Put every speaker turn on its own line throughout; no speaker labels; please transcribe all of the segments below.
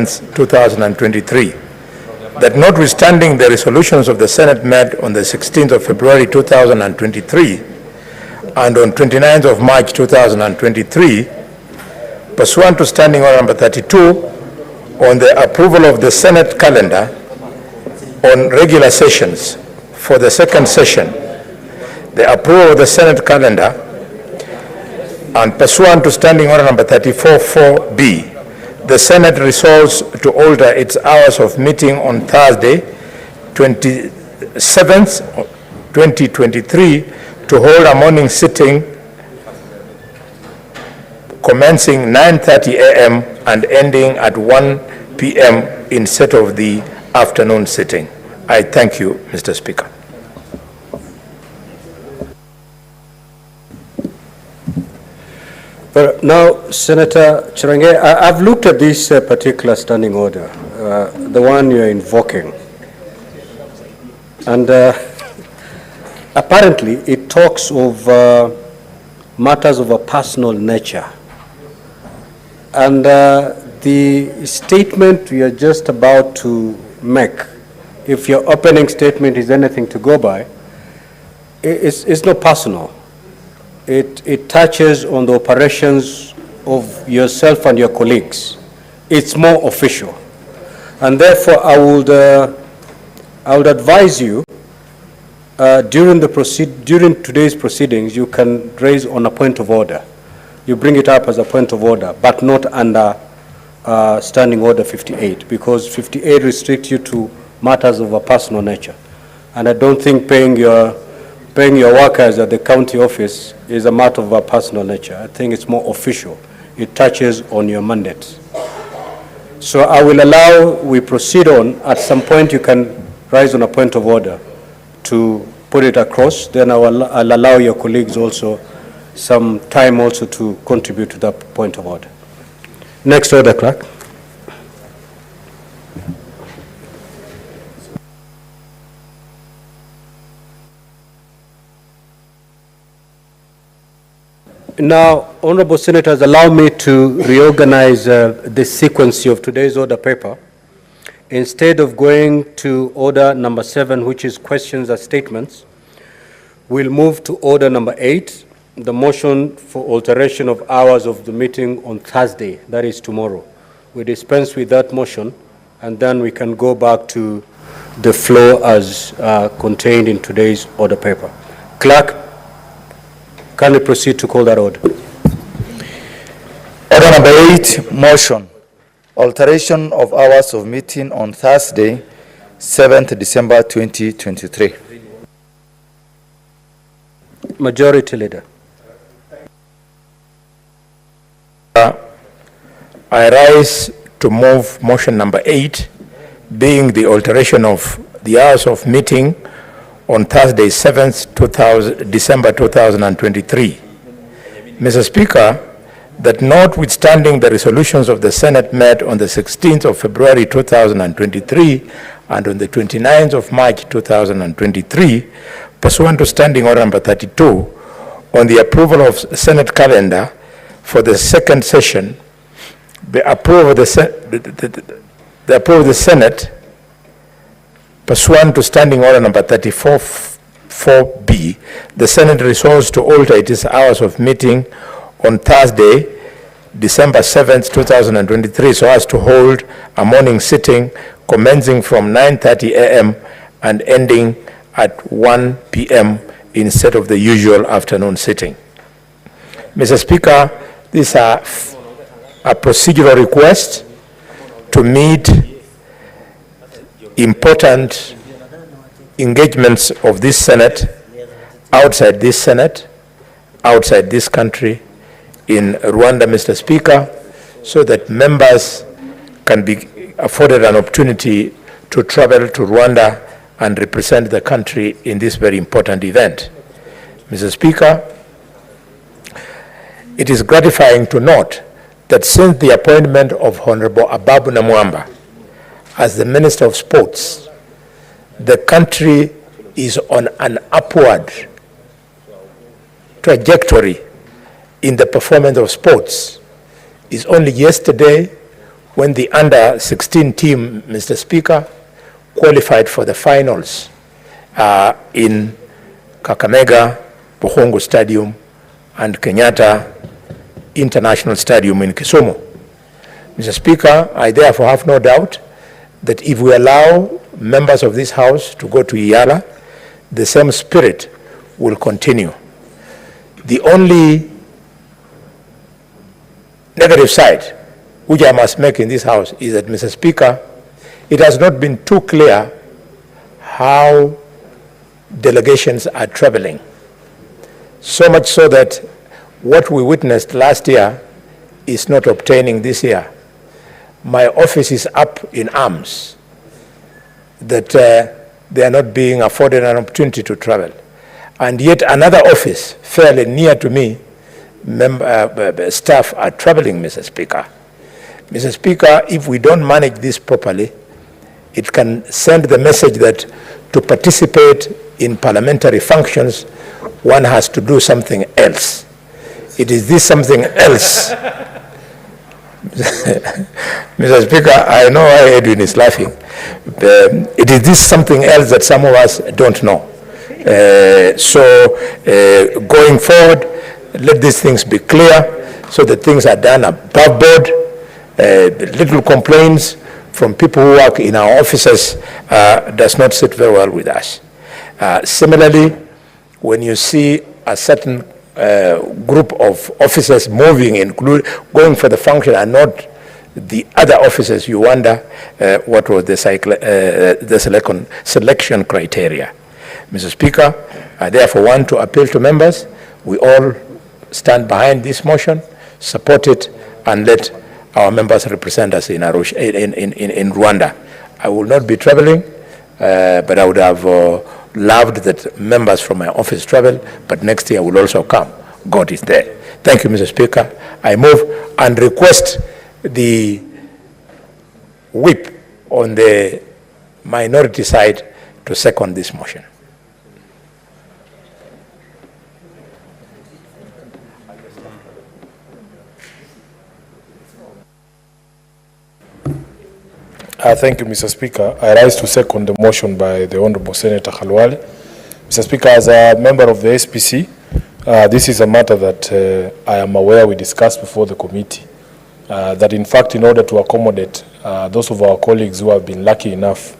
2023, that notwithstanding the resolutions of the Senate met on the 16th of February 2023 and on 29th of March 2023, pursuant to Standing Order number 32, on the approval of the Senate calendar on regular sessions for the second session, the approval of the Senate calendar, and pursuant to Standing Order number 34-4B, the Senate resolves to alter its hours of meeting on Thursday, 27th, 2023, to hold a morning sitting commencing 9:30 a.m. and ending at 1 p.m. instead of the afternoon sitting. I thank you, Mr. Speaker.
But now, Senator Chirange, I've looked at this particular standing order, the one you're invoking, and apparently it talks of matters of a personal nature. And the statement we are just about to make, if your opening statement is anything to go by, it's not personal. It touches on the operations of yourself and your colleagues. It's more official. And therefore, I would advise you, during today's proceedings, you can raise on a point of order. You bring it up as a point of order, but not under Standing Order 58, because 58 restricts you to matters of a personal nature. And I don't think paying your workers at the county office is a matter of a personal nature. I think it's more official. It touches on your mandate. So I will allow we proceed on. At some point you can rise on a point of order to put it across. Then I'll allow your colleagues also some time also to contribute to that point of order. Next order, clerk. Now, honorable senators, allow me to reorganize the sequence of today's order paper. Instead of going to order number 7, which is questions and statements, we'll move to order number 8, the motion for alteration of hours of the meeting on Thursday, that is tomorrow. We dispense with that motion, and then we can go back to the floor as contained in today's order paper. Clerk, can we proceed to call that order?
Order number 8, motion. Alteration of hours of meeting on Thursday, 7th December 2023.
Majority Leader.
I rise to move motion number 8, being the alteration of the hours of meeting on Thursday, 7th December 2023. Mr. Speaker, that notwithstanding the resolutions of the Senate met on the 16th of February 2023 and on the 29th of March 2023, pursuant to Standing Order number 32, on the approval of Senate calendar for the second session, the approval of the Senate, pursuant to Standing Order number 34-4B, the Senate resolves to alter its hours of meeting on Thursday, December 7th, 2023, so as to hold a morning sitting commencing from 9:30 a.m. and ending at 1 p.m. instead of the usual afternoon sitting. Mr. Speaker, these are a procedural request to meet important engagements of this Senate, outside this Senate, outside this country, in Rwanda, Mr. Speaker, so that members can be afforded an opportunity to travel to Rwanda and represent the country in this very important event. Mr. Speaker, it is gratifying to note that since the appointment of Honorable Ababu Namwamba as the Minister of Sports, the country is on an upward trajectory in the performance of sports. It's only yesterday when the under-16 team, Mr. Speaker, qualified for the finals in Kakamega, Buhongo Stadium, and Kenyatta International Stadium in Kisumu. Mr. Speaker, I therefore have no doubt that if we allow members of this House to go to Yala, the same spirit will continue. The only negative side which I must make in this House is that, Mr. Speaker, it has not been too clear how delegations are traveling. So much so that what we witnessed last year is not obtaining this year. My office is up in arms that they are not being afforded an opportunity to travel. And yet another office fairly near to me, staff are traveling, Mr. Speaker. Mr. Speaker, if we don't manage this properly, it can send the message that to participate in parliamentary functions, one has to do something else. It is this something else. Mr. Speaker, I know why Edwin is laughing. It is this something else that some of us don't know. Going forward, let these things be clear so that things are done above board. Little complaints from people who work in our offices does not sit very well with us. Similarly, when you see a certain group of officers moving, going for the function and not the other officers, you wonder what was the selection criteria. Mr. Speaker, I therefore want to appeal to members. We all stand behind this motion, support it, and let our members represent us in Rwanda. I will not be traveling, but I would have loved that members from my office travel, but next year will also come. God is there. Thank you, Mr. Speaker. I move and request the whip on the minority side to second this motion.
Thank you, Mr. Speaker. I rise to second the motion by the Honorable Senator Khalwale. Mr. Speaker, as a member of the SPC, this is a matter that I am aware we discussed before the committee, that in fact, in order to accommodate those of our colleagues who have been lucky enough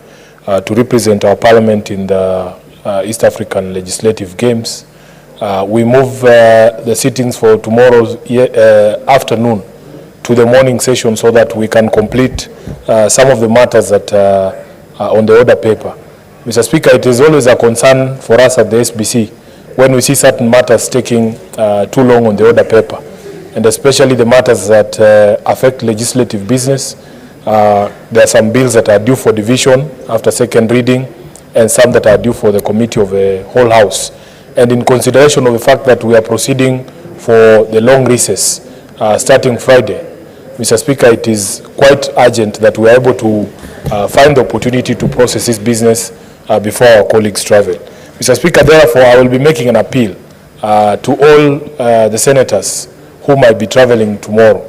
to represent our parliament in the East African Legislative Games, we move the sittings for tomorrow's afternoon to the morning session so that we can complete some of the matters that are on the order paper. Mr. Speaker, it is always a concern for us at the SBC when we see certain matters taking too long on the order paper, and especially the matters that affect legislative business. There are some bills that are due for division after second reading, and some that are due for the committee of the whole House. And in consideration of the fact that we are proceeding for the long recess starting Friday, Mr. Speaker, it is quite urgent that we are able to find the opportunity to process this business before our colleagues travel. Mr. Speaker, therefore, I will be making an appeal to all the senators who might be traveling tomorrow.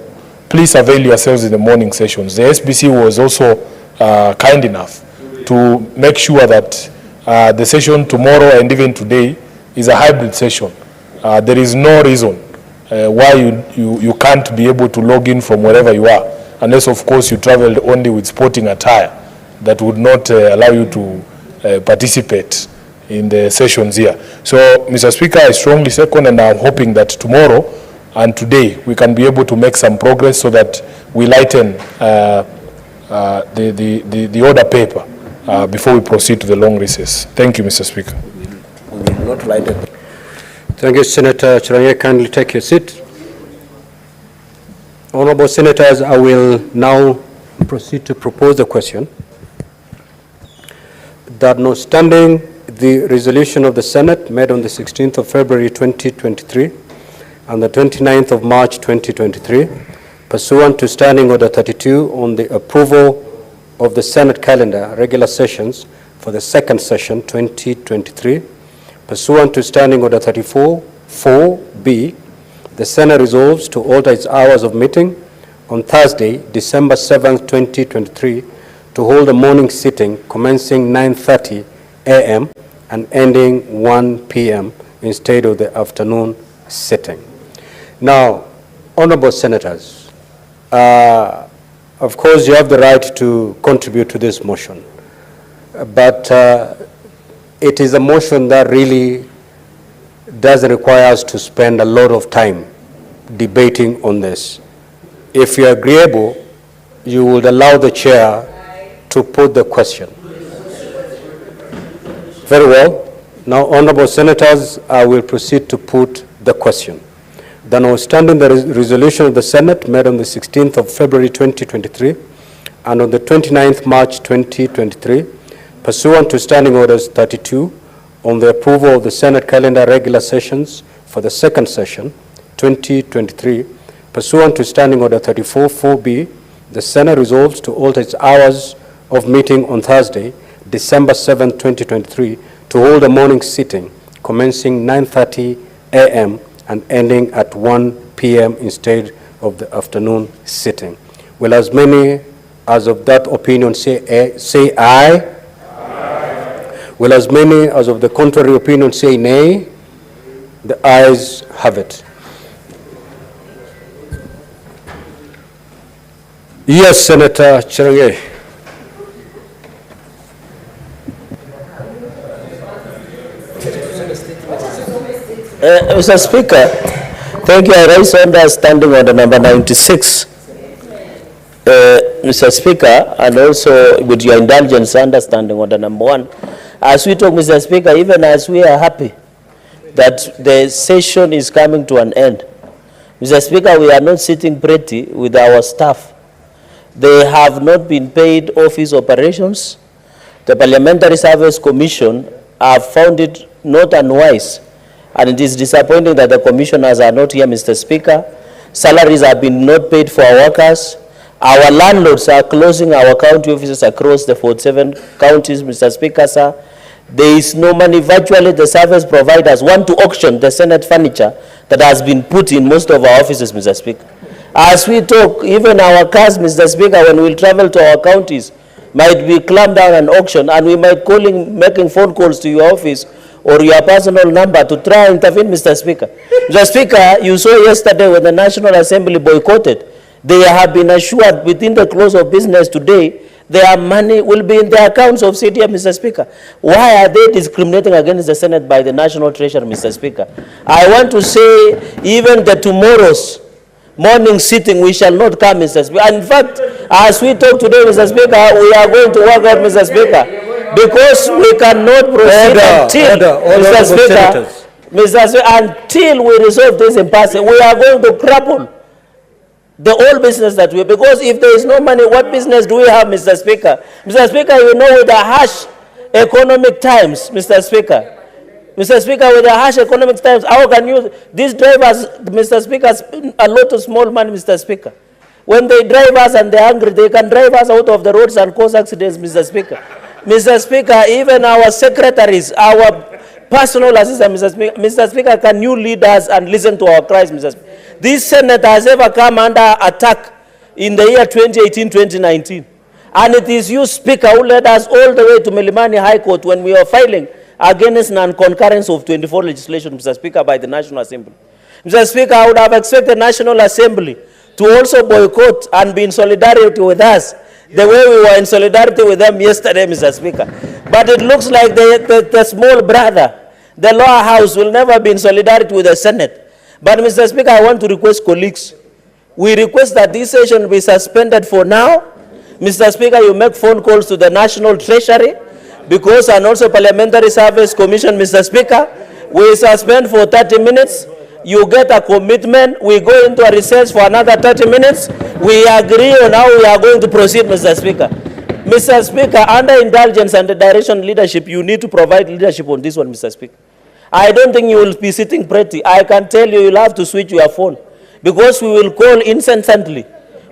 Please avail yourselves in the morning sessions. The SBC was also kind enough to make sure that the session tomorrow and even today is a hybrid session. There is no reason why you can't be able to log in from wherever you are, unless of course you traveled only with sporting attire that would not allow you to participate in the sessions here. So, Mr. Speaker, I strongly second, and I'm hoping that tomorrow and today we can be able to make some progress so that we lighten the order paper before we proceed to the long recess. Thank you, Mr. Speaker.
We will not lighten. Thank you, Senator Chiranye. Kindly take your seat. Honorable Senators, I will now proceed to propose the question that notwithstanding the resolution of the Senate made on the 16th of February 2023 and the 29th of March 2023, pursuant to Standing Order 32 on the approval of the Senate calendar, regular sessions for the second session 2023, pursuant to Standing Order 34, 4B, the Senate resolves to alter its hours of meeting on Thursday, December 7th, 2023, to hold a morning sitting commencing 9:30 a.m. and ending 1 p.m. instead of the afternoon sitting. Now, honorable senators, of course you have the right to contribute to this motion, but it is a motion that really doesn't require us to spend a lot of time debating on this. If you are agreeable, you would allow the chair to put the question. Very well. Now, honorable senators, I will proceed to put the question. The notwithstanding the resolution of the Senate made on the 16th of February 2023 and on the 29th March 2023, pursuant to Standing Orders 32, on the approval of the Senate calendar regular sessions for the second session, 2023, pursuant to Standing Order 34-4B, the Senate resolves to alter its hours of meeting on Thursday, December 7, 2023, to hold a morning sitting commencing 9:30 a.m. and ending at 1 p.m. instead of the afternoon sitting. Will as many as of that opinion say aye? Aye. Will as many as of the contrary opinion say nay? The ayes have it. Yes, Senator Cherangei.
Mr. Speaker, thank you. I raise under Standing Order number 96. Mr. Speaker, and also with your indulgence under Standing Order number 1. As we talk, Mr. Speaker, even as we are happy that the session is coming to an end, Mr. Speaker, we are not sitting pretty with our staff. They have not been paid office operations. The Parliamentary Service Commission have found it not unwise, and it is disappointing that the commissioners are not here, Mr. Speaker. Salaries have been not paid for our workers. Our landlords are closing our county offices across the 47 counties, Mr. Speaker, sir. There is no money. Virtually the service providers want to auction the Senate furniture that has been put in most of our offices, Mr. Speaker. As we talk, even our cars, Mr. Speaker, when we travel to our counties, might be clamped down and auctioned, and we might making phone calls to your office or your personal number to try and intervene, Mr. Speaker. Mr. Speaker, you saw yesterday when the National Assembly boycotted, they have been assured within the close of business today, their money will be in the accounts of CDM, Mr. Speaker. Why are they discriminating against the Senate by the National Treasury, Mr. Speaker? I want to say, even the tomorrow's morning sitting, we shall not come, Mr. Speaker. And in fact, as we talk today, Mr. Speaker, we are going to work out, Mr. Speaker, because we cannot proceed until we resolve this impasse. We are going to cripple the old business that we, because if there is no money, what business do we have, Mr. Speaker? Mr. Speaker, you know, with the harsh economic times, Mr. Speaker, with the harsh economic times, how can you, these drivers, Mr. Speaker, spend a lot of small money, Mr. Speaker. When they drive us and they're angry, they can drive us out of the roads and cause accidents, Mr. Speaker. Mr. Speaker, even our secretaries, our personal assistants, Mr. Speaker, can you lead us and listen to our cries, Mr. Speaker? This Senate has ever come under attack in the year 2018-2019. And it is you, Speaker, who led us all the way to Milimani High Court when we were filing against non-concurrence of 24 legislation, Mr. Speaker, by the National Assembly. Mr. Speaker, I would have expected the National Assembly to also boycott and be in solidarity with us the way we were in solidarity with them yesterday, Mr. Speaker. But it looks like the small brother, the lower house, will never be in solidarity with the Senate. But, Mr. Speaker, I want to request colleagues. We request that this session be suspended for now. Mr. Speaker, you make phone calls to the National Treasury, because, and also Parliamentary Service Commission, Mr. Speaker, we suspend for 30 minutes. You get a commitment. We go into a recess for another 30 minutes. We agree on how we are going to proceed, Mr. Speaker. Mr. Speaker, under indulgence and the direction leadership, you need to provide leadership on this one, Mr. Speaker. I don't think you will be sitting pretty. I can tell you, you'll have to switch your phone, because we will call incessantly.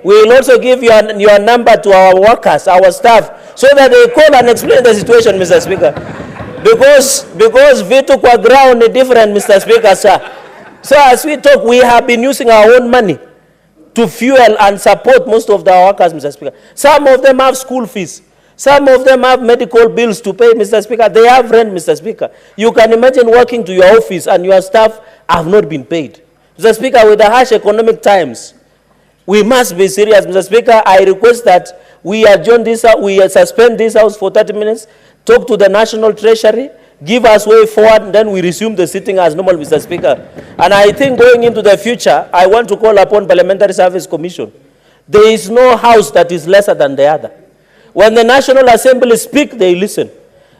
We will also give your number to our workers, our staff, so that they call and explain the situation, Mr. Speaker. Because vitu kwa ground is different, Mr. Speaker, sir. So as we talk, we have been using our own money to fuel and support most of the workers, Mr. Speaker. Some of them have school fees. Some of them have medical bills to pay, Mr. Speaker. They have rent, Mr. Speaker. You can imagine working to your office and your staff have not been paid. Mr. Speaker, with the harsh economic times, we must be serious, Mr. Speaker. I request that we adjourn this, we suspend this house for 30 minutes, talk to the National Treasury, give us way forward, and then we resume the sitting as normal, Mr. Speaker. And I think going into the future, I want to call upon Parliamentary Service Commission. There is no house that is lesser than the other. When the National Assembly speak, they listen.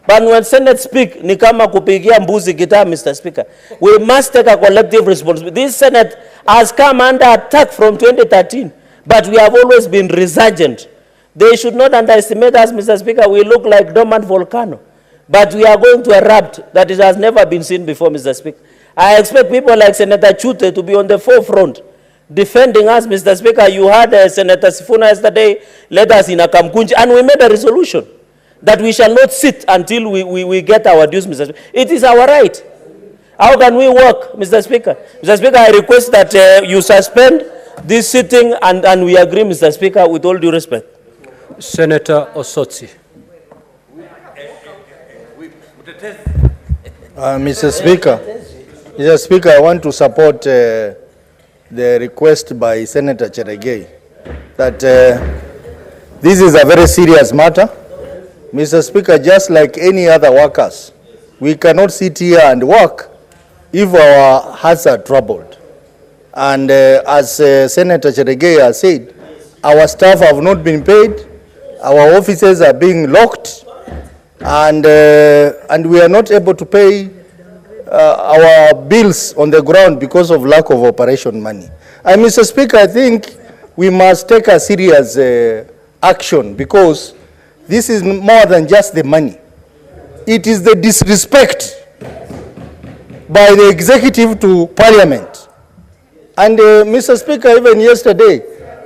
But when Senate speak, ni kama kupigia mbuzi gitaa, Mr. Speaker. We must take a collective responsibility. This Senate has come under attack from 2013, but we have always been resurgent. They should not underestimate us, Mr. Speaker. We look like dormant volcano, but we are going to erupt that it has never been seen before, Mr. Speaker. I expect people like Senator Chute to be on the forefront defending us, Mr. Speaker. You had Senator Sifuna yesterday led us in a Kamkunji, and we made a resolution that we shall not sit until we get our dues, Mr. Speaker. It is our right. How can we work, Mr. Speaker? Mr. Speaker, I request that you suspend this sitting and we agree, Mr. Speaker, with all due respect.
Senator Osotsi.
Mr. Speaker, I want to support the request by Senator Cheregei that this is a very serious matter. Mr. Speaker, just like any other workers, we cannot sit here and work if our hearts are troubled. And as Senator Cheregei has said, our staff have not been paid, our offices are being locked, and we are not able to pay our bills on the ground because of lack of operation money. And Mr. Speaker, I think we must take a serious action, because this is more than just the money. It is the disrespect by the executive to Parliament. And Mr. Speaker, even yesterday,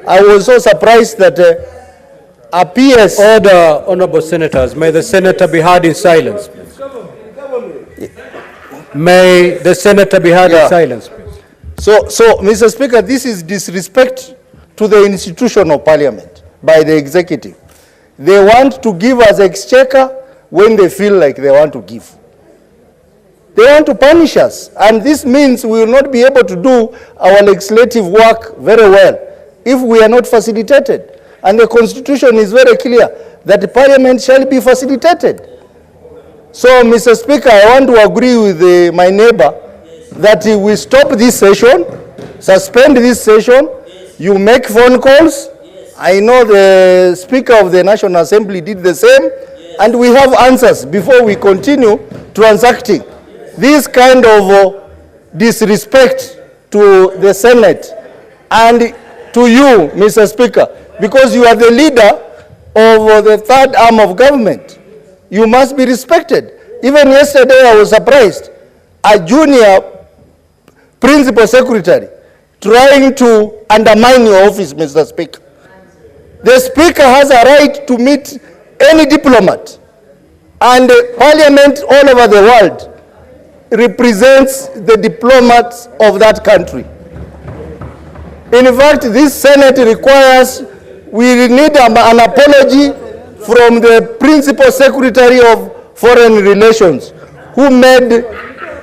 I was so surprised that a PS...
Order, honorable senators. May the senator be heard in silence, please. May the senator be heard in silence, please.
So, Mr. Speaker, this is disrespect to the institution of Parliament by the executive. They want to give us exchequer when they feel like they want to give. They want to punish us, and this means we will not be able to do our legislative work very well if we are not facilitated. And the Constitution is very clear that the Parliament shall be facilitated. So, Mr. Speaker, I want to agree with my neighbor that we stop this session, suspend this session, you make phone calls. I know the Speaker of the National Assembly did the same, and we have answers before we continue transacting. This kind of disrespect to the Senate and to you, Mr. Speaker, because you are the leader of the third arm of government. You must be respected. Even yesterday I was surprised. A junior principal secretary trying to undermine your office, Mr. Speaker. The Speaker has a right to meet any diplomat, and Parliament all over the world represents the diplomats of that country. In fact, this Senate requires, we need an apology from the Principal Secretary of Foreign Relations, who made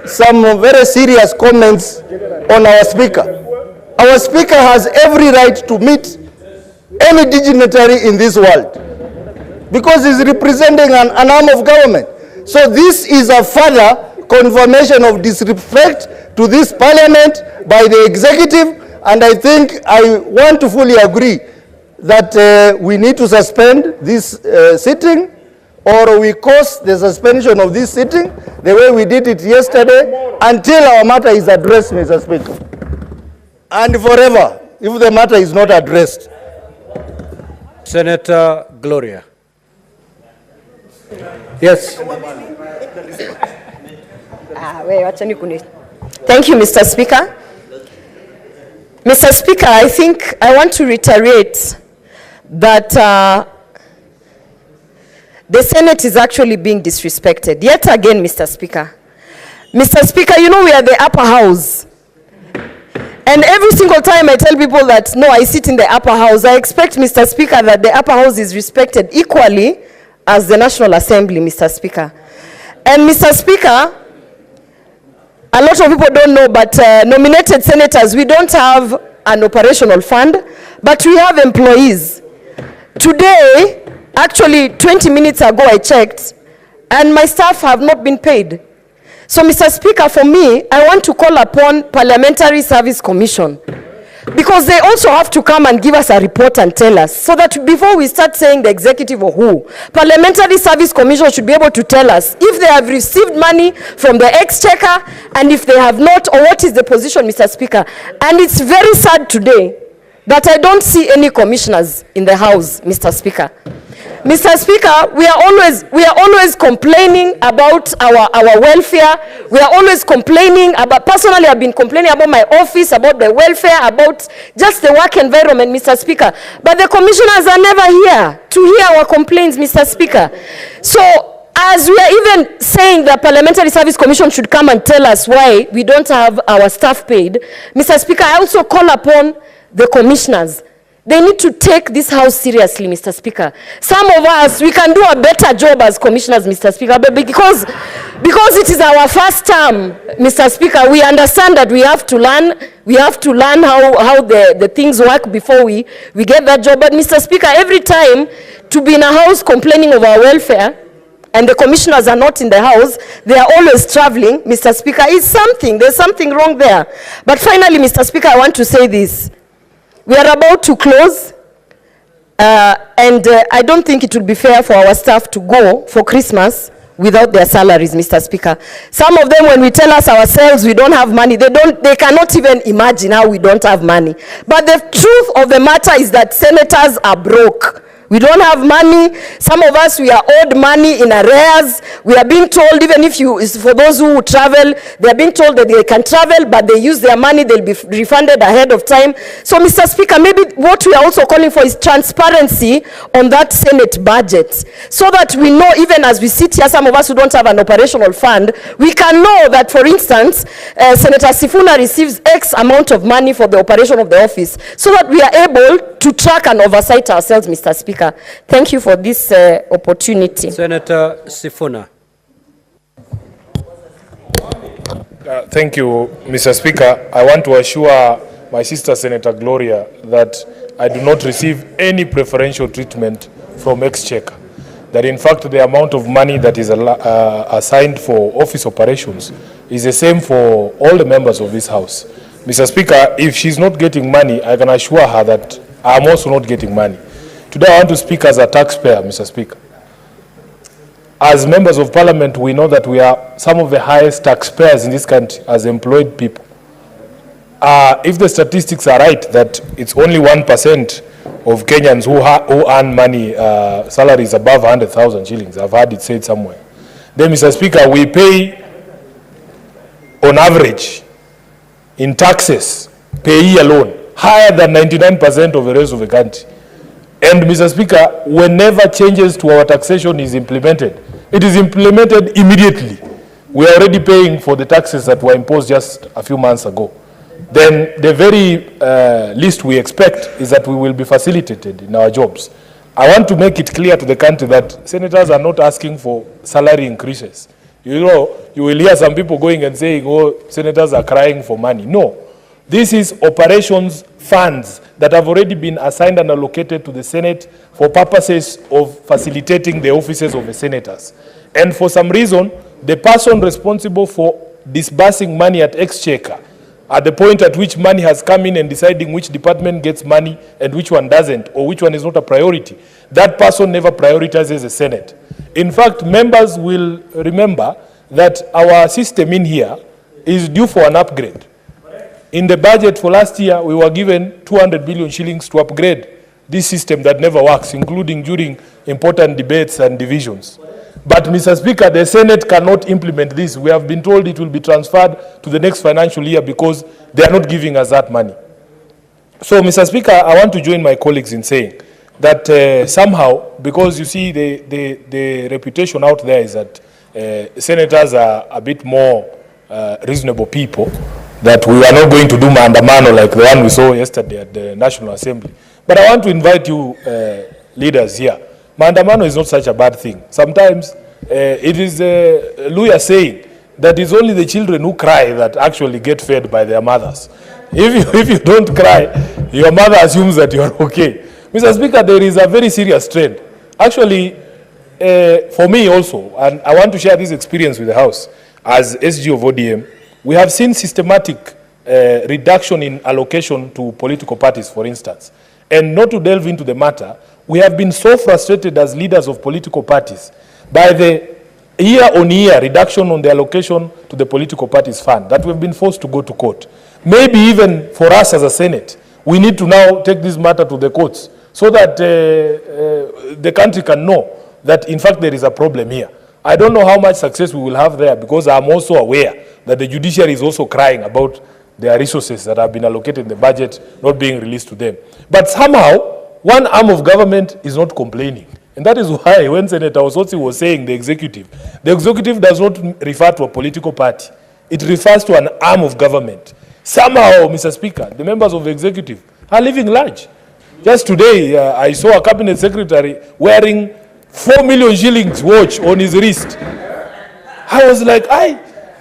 some very serious comments on our Speaker. Our Speaker has every right to meet any dignitary in this world, because he's representing an arm of government. So this is a further confirmation of disrespect to this Parliament by the executive, and I think I want to fully agree that we need to suspend this sitting, or we cause the suspension of this sitting the way we did it yesterday until our matter is addressed, Mr. Speaker, and forever if the matter is not addressed.
Senator Gloria. Yes.
Thank you, Mr. Speaker. Mr. Speaker, I think I want to reiterate that the Senate is actually being disrespected. Yet again, Mr. Speaker. Mr. Speaker, you know we are the upper house. And every single time I tell people that, no, I sit in the upper house, I expect, Mr. Speaker, that the upper house is respected equally as the National Assembly, Mr. Speaker. And Mr. Speaker, a lot of people don't know, but nominated senators, we don't have an operational fund, but we have employees. Today, actually 20 minutes ago I checked, and my staff have not been paid. So, Mr. Speaker, for me, I want to call upon Parliamentary Service Commission, because they also have to come and give us a report and tell us, so that before we start saying the executive or who, Parliamentary Service Commission should be able to tell us if they have received money from the exchequer, and if they have not, or what is the position, Mr. Speaker. And it's very sad today that I don't see any commissioners in the House, Mr. Speaker. Mr. Speaker, we are always complaining about our welfare. We are always complaining about, personally I've been complaining about my office, about the welfare, about just the work environment, Mr. Speaker. But the commissioners are never here to hear our complaints, Mr. Speaker. So, as we are even saying the Parliamentary Service Commission should come and tell us why we don't have our staff paid, Mr. Speaker, I also call upon the commissioners. They need to take this House seriously, Mr. Speaker. Some of us, we can do a better job as commissioners, Mr. Speaker, but because it is our first term, Mr. Speaker, we understand that we have to learn how the things work before we get that job. But Mr. Speaker, every time to be in a House complaining of our welfare, and the commissioners are not in the House, they are always traveling, Mr. Speaker, there's something wrong there. But finally, Mr. Speaker, I want to say this. We are about to close, and I don't think it will be fair for our staff to go for Christmas without their salaries, Mr. Speaker. Some of them, when we tell us ourselves we don't have money, they cannot even imagine how we don't have money. But the truth of the matter is that senators are broke. We don't have money. Some of us, we are owed money in arrears. We are being told, even if for those who travel, they are being told that they can travel, but they use their money, they'll be refunded ahead of time. So, Mr. Speaker, maybe what we are also calling for is transparency on that Senate budget, so that we know, even as we sit here, some of us who don't have an operational fund, we can know that, for instance, Senator Sifuna receives X amount of money for the operation of the office, so that we are able to track and oversight ourselves, Mr. Speaker. Thank you for this opportunity.
Senator Sifuna.
Thank you, Mr. Speaker. I want to assure my sister, Senator Gloria, that I do not receive any preferential treatment from Exchequer. That in fact the amount of money that is assigned for office operations is the same for all the members of this House. Mr. Speaker, if she's not getting money, I can assure her that I'm also not getting money. Today I want to speak as a taxpayer, Mr. Speaker. As members of Parliament, we know that we are some of the highest taxpayers in this country as employed people. If the statistics are right, that it's only 1% of Kenyans who earn money, salaries above 100,000 shillings, I've heard it said somewhere. Then, Mr. Speaker, we pay, on average, in taxes, per year alone, higher than 99% of the rest of the country. And, Mr. Speaker, whenever changes to our taxation is implemented, it is implemented immediately. We are already paying for the taxes that were imposed just a few months ago. Then the very least we expect is that we will be facilitated in our jobs. I want to make it clear to the country that senators are not asking for salary increases. You know, you will hear some people going and saying, oh, senators are crying for money. No. This is operations funds that have already been assigned and allocated to the Senate for purposes of facilitating the offices of the senators. And for some reason, the person responsible for disbursing money at Exchequer, at the point at which money has come in and deciding which department gets money and which one doesn't, or which one is not a priority, that person never prioritizes the Senate. In fact, members will remember that our system in here is due for an upgrade. In the budget for last year, we were given 200 billion shillings to upgrade this system that never works, including during important debates and divisions. But, Mr. Speaker, the Senate cannot implement this. We have been told it will be transferred to the next financial year because they are not giving us that money. So, Mr. Speaker, I want to join my colleagues in saying that somehow, because you see the reputation out there is that senators are a bit more reasonable people, that we are not going to do maandamano like the one we saw yesterday at the National Assembly. But I want to invite you leaders here. Maandamano is not such a bad thing. Sometimes it is Luya saying that it's only the children who cry that actually get fed by their mothers. If you don't cry, your mother assumes that you are okay. Mr. Speaker, there is a very serious trend. Actually, for me also, and I want to share this experience with the House, as SG of ODM, we have seen systematic reduction in allocation to political parties, for instance. And not to delve into the matter, we have been so frustrated as leaders of political parties by the year-on-year reduction on the allocation to the political parties fund that we've been forced to go to court. Maybe even for us as a Senate, we need to now take this matter to the courts so that the country can know that in fact there is a problem here. I don't know how much success we will have there, because I'm also aware that the judiciary is also crying about their resources that have been allocated in the budget not being released to them. But somehow, one arm of government is not complaining. And that is why when Senator Osotsi was saying the executive does not refer to a political party. It refers to an arm of government. Somehow, Mr. Speaker, the members of the executive are living large. Just today, I saw a cabinet secretary wearing 4 million shillings watch on his wrist. I was like,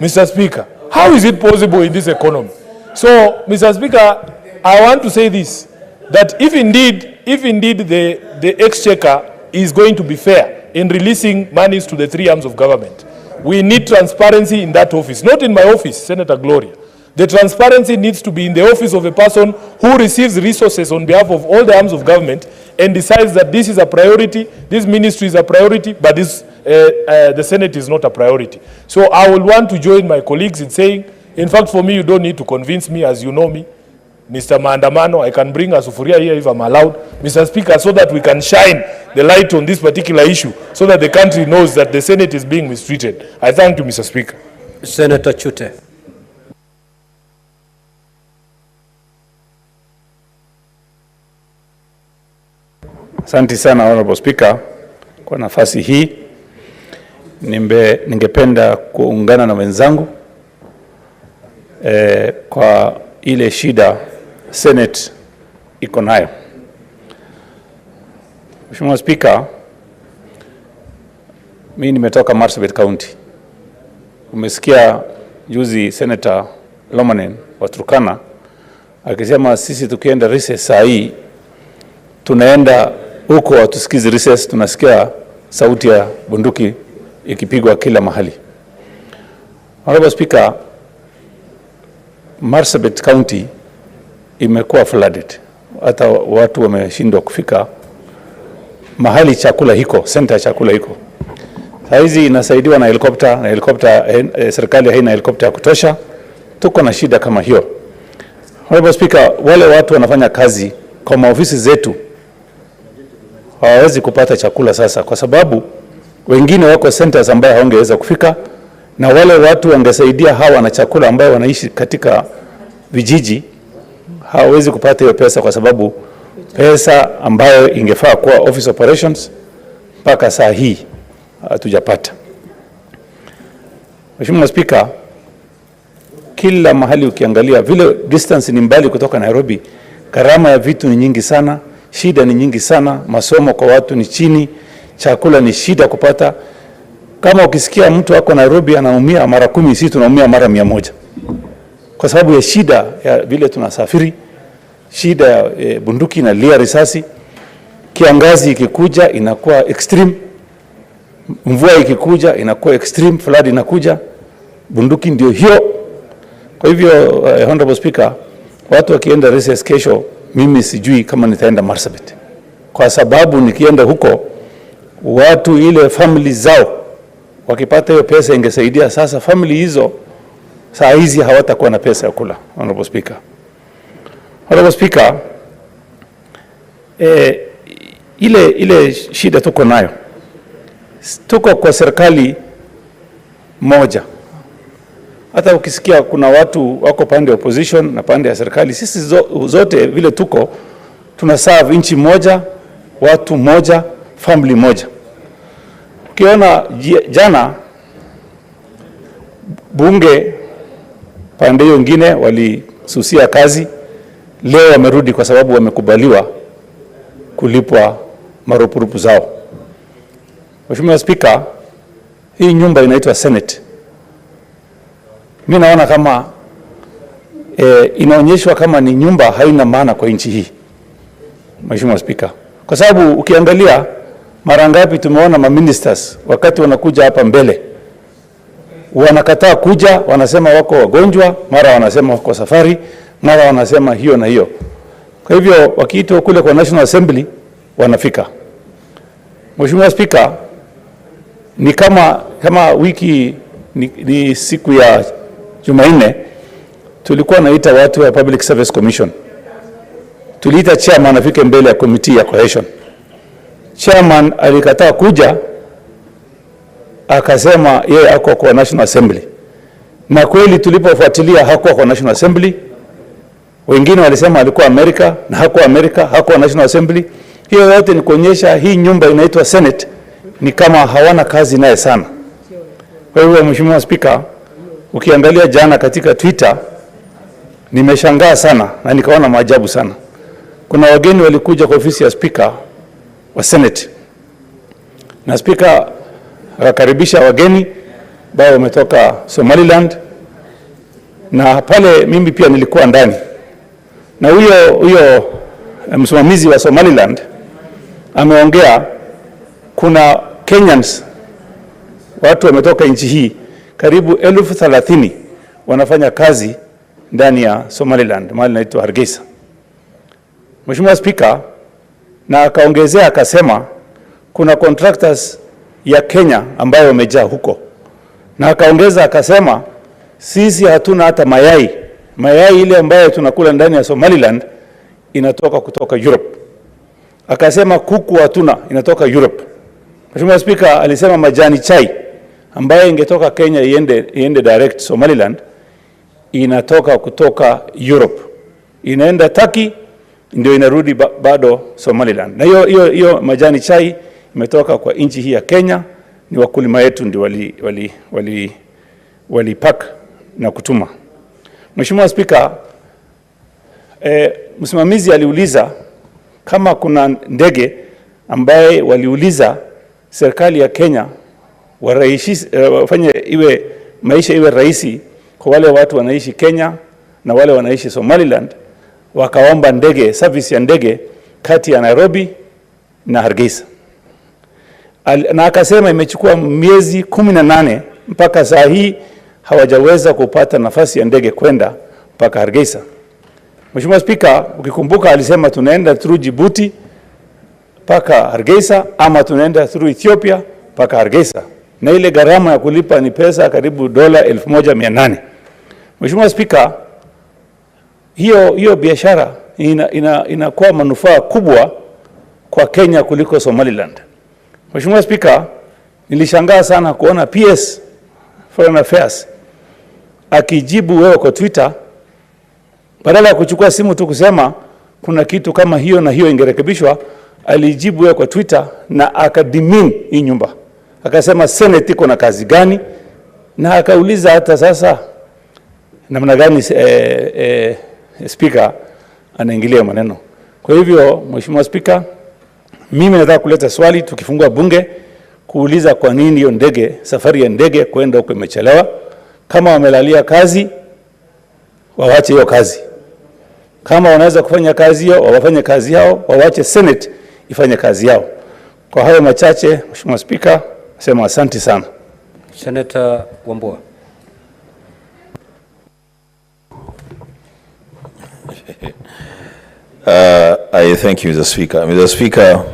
Mr. Speaker, how is it possible in this economy? So, Mr. Speaker, I want to say this, that if indeed the exchequer is going to be fair in releasing monies to the three arms of government, we need transparency in that office, not in my office, Senator Gloria. The transparency needs to be in the office of a person who receives resources on behalf of all the arms of government and decides that this is a priority, this ministry is a priority, but this, the Senate is not a priority. So I will want to join my colleagues in saying, in fact, for me, you don't need to convince me, as you know me, Mr. Maandamano. I can bring a sufuria here if I'm allowed, Mr. Speaker, so that we can shine the light on this particular issue, so that the country knows that the Senate is being mistreated. I thank you, Mr. Speaker.
Senator Chute.
Asante sana Honorable Speaker kwa nafasi hii. Ningependa kuungana na wenzangu kwa ile shida Senate iko nayo. Mheshimiwa Speaker, mimi nimetoka Marsabit County. Umesikia juzi Senator Lomanen wa Turkana akisema sisi tukienda recess saa hii tunaenda huko hatusikizi recess, tunasikia sauti ya bunduki ikipigwa kila mahali. Honorable Speaker, Marsabit County imekuwa flooded. Hata watu wameshindwa kufika mahali chakula hiko, center chakula hiko. Saizi inasaidiwa na helikopta, serikali haina helikopta ya kutosha. Tuko na shida kama hiyo. Honorable Speaker, wale watu wanafanya kazi kwa maofisi zetu hawawezi kupata chakula sasa, kwa sababu wengine wako centers ambaye hawangeweza kufika, na wale watu wangesaidia hawa na chakula ambaye wanaishi katika vijiji hawawezi kupata hiyo pesa, kwa sababu pesa ambayo ingefaa kwa office operations mpaka saa hii hatujapata. Mheshimiwa Speaker, kila mahali ukiangalia vile distance ni mbali kutoka Nairobi, gharama ya vitu ni nyingi sana, shida ni nyingi sana, masomo kwa watu ni chini, chakula ni shida kupata. Kama ukisikia mtu wako Nairobi anaumia mara 10, sisi tunaumia mara 100. Kwa sababu ya shida ya vile tunasafiri, shida ya bunduki na lia risasi, kiangazi ikikuja inakuwa extreme, mvua ikikuja inakuwa extreme, flood inakuja, bunduki ndio hiyo. Kwa hivyo, Honorable Speaker, watu wakienda recess kesho, mimi sijui kama nitaenda Marsabit. Kwa sababu nikienda huko, watu ile family zao, wakipata hiyo pesa ingesaidia. Sasa family hizo, saa hizi hawatakuwa na pesa ya kula, Honorable Speaker. Honorable Speaker, ile shida tuko nayo. Tuko kwa serikali moja. Hata ukisikia kuna watu wako pande ya opposition na pande ya serikali, sisi zote vile tuko, tunaserve nchi moja, watu moja, family moja. Ukiona jana bunge pande hiyo nyingine walisusia kazi, leo wamerudi kwa sababu wamekubaliwa kulipwa marupurupu zao. Mheshimiwa Spika, hii nyumba inaitwa Senate. Mimi naona kama inaonyeshwa kama ni nyumba haina maana kwa nchi hii, Mheshimiwa Spika. Kwa sababu ukiangalia mara ngapi tumeona maministers wakati wanakuja hapa mbele wanakataa kuja, wanasema wako wagonjwa, mara wanasema wako safari, mara wanasema hiyo na hiyo. Kwa hivyo wakiitwa kule kwa National Assembly wanafika. Mheshimiwa Spika, ni kama wiki ni siku ya Jumanne tulikuwa naita watu wa Public Service Commission. Tuliita chairman afike mbele ya committee ya cohesion. Chairman alikataa kuja, akasema yeye ako kwa National Assembly. Na kweli tulipofuatilia hakuwa kwa National Assembly. Wengine walisema alikuwa Amerika, na hakuwa Amerika, hakuwa National Assembly. Hiyo yote ni kuonyesha hii nyumba inaitwa Senate ni kama hawana kazi naye sana. Kwa hivyo Mheshimiwa Spika, ukiangalia jana katika Twitter nimeshangaa sana na nikaona maajabu sana. Kuna wageni walikuja kwa ofisi ya Speaker wa Senate. Na Speaker akakaribisha wageni ambao wametoka Somaliland, na pale mimi pia nilikuwa ndani. Na huyo msimamizi wa Somaliland ameongea, kuna Kenyans, watu wametoka nchi hii karibu 30,000 wanafanya kazi ndani ya Somaliland, mahali inaitwa Hargeisa. Mheshimiwa Speaker, na akaongezea akasema kuna contractors ya Kenya ambayo wamejaa huko. Na akaongeza akasema sisi hatuna hata mayai. Mayai ile ambayo tunakula ndani ya Somaliland inatoka kutoka Europe. Akasema kuku hatuna, inatoka Europe. Mheshimiwa Speaker, alisema majani chai ambayo ingetoka Kenya iende direct Somaliland inatoka kutoka Europe. Inaenda Turkey ndio inarudi bado Somaliland. Na hiyo majani chai imetoka kwa nchi hii ya Kenya, ni wakulima wetu ndio wali pack na kutuma. Mheshimiwa Speaker, msimamizi aliuliza kama kuna ndege ambaye waliuliza serikali ya Kenya wafanye maisha iwe rahisi kwa wale watu wanaishi Kenya na wale wanaishi Somaliland, wakaomba ndege, service ya ndege kati ya Nairobi na Hargeisa. Na akasema imechukua miezi 18 mpaka saa hii hawajaweza kupata nafasi ya ndege kwenda mpaka Hargeisa. Mheshimiwa Speaker, ukikumbuka alisema tunaenda through Djibouti mpaka Hargeisa ama tunaenda through Ethiopia mpaka Hargeisa. Na ile gharama ya kulipa ni pesa karibu $1,800. Mheshimiwa Speaker, hiyo biashara inakuwa manufaa kubwa kwa Kenya kuliko Somaliland. Mheshimiwa Speaker, nilishangaa sana kuona PS Foreign Affairs akijibu wewe kwa Twitter, badala ya kuchukua simu tu kusema kuna kitu kama hiyo na hiyo ingerekebishwa, alijibu wewe kwa Twitter na akadimin hii nyumba. Akasema Senate iko na kazi gani, na akauliza hata sasa namna gani Speaker anaingilia maneno. Kwa hivyo Mheshimiwa Speaker, mimi nataka kuleta swali tukifungua bunge kuuliza kwa nini hiyo ndege, safari ya ndege kwenda huko imechelewa. Kama wamelalia kazi, wawache hiyo kazi. Kama wanaweza kufanya kazi hiyo, wafanye kazi yao, wawache Senate ifanye kazi yao. Kwa hayo machache, Mheshimiwa Speaker, nasema asante sana.
Senator Wambua.
I thank you, Mr. Speaker. Mr. Speaker,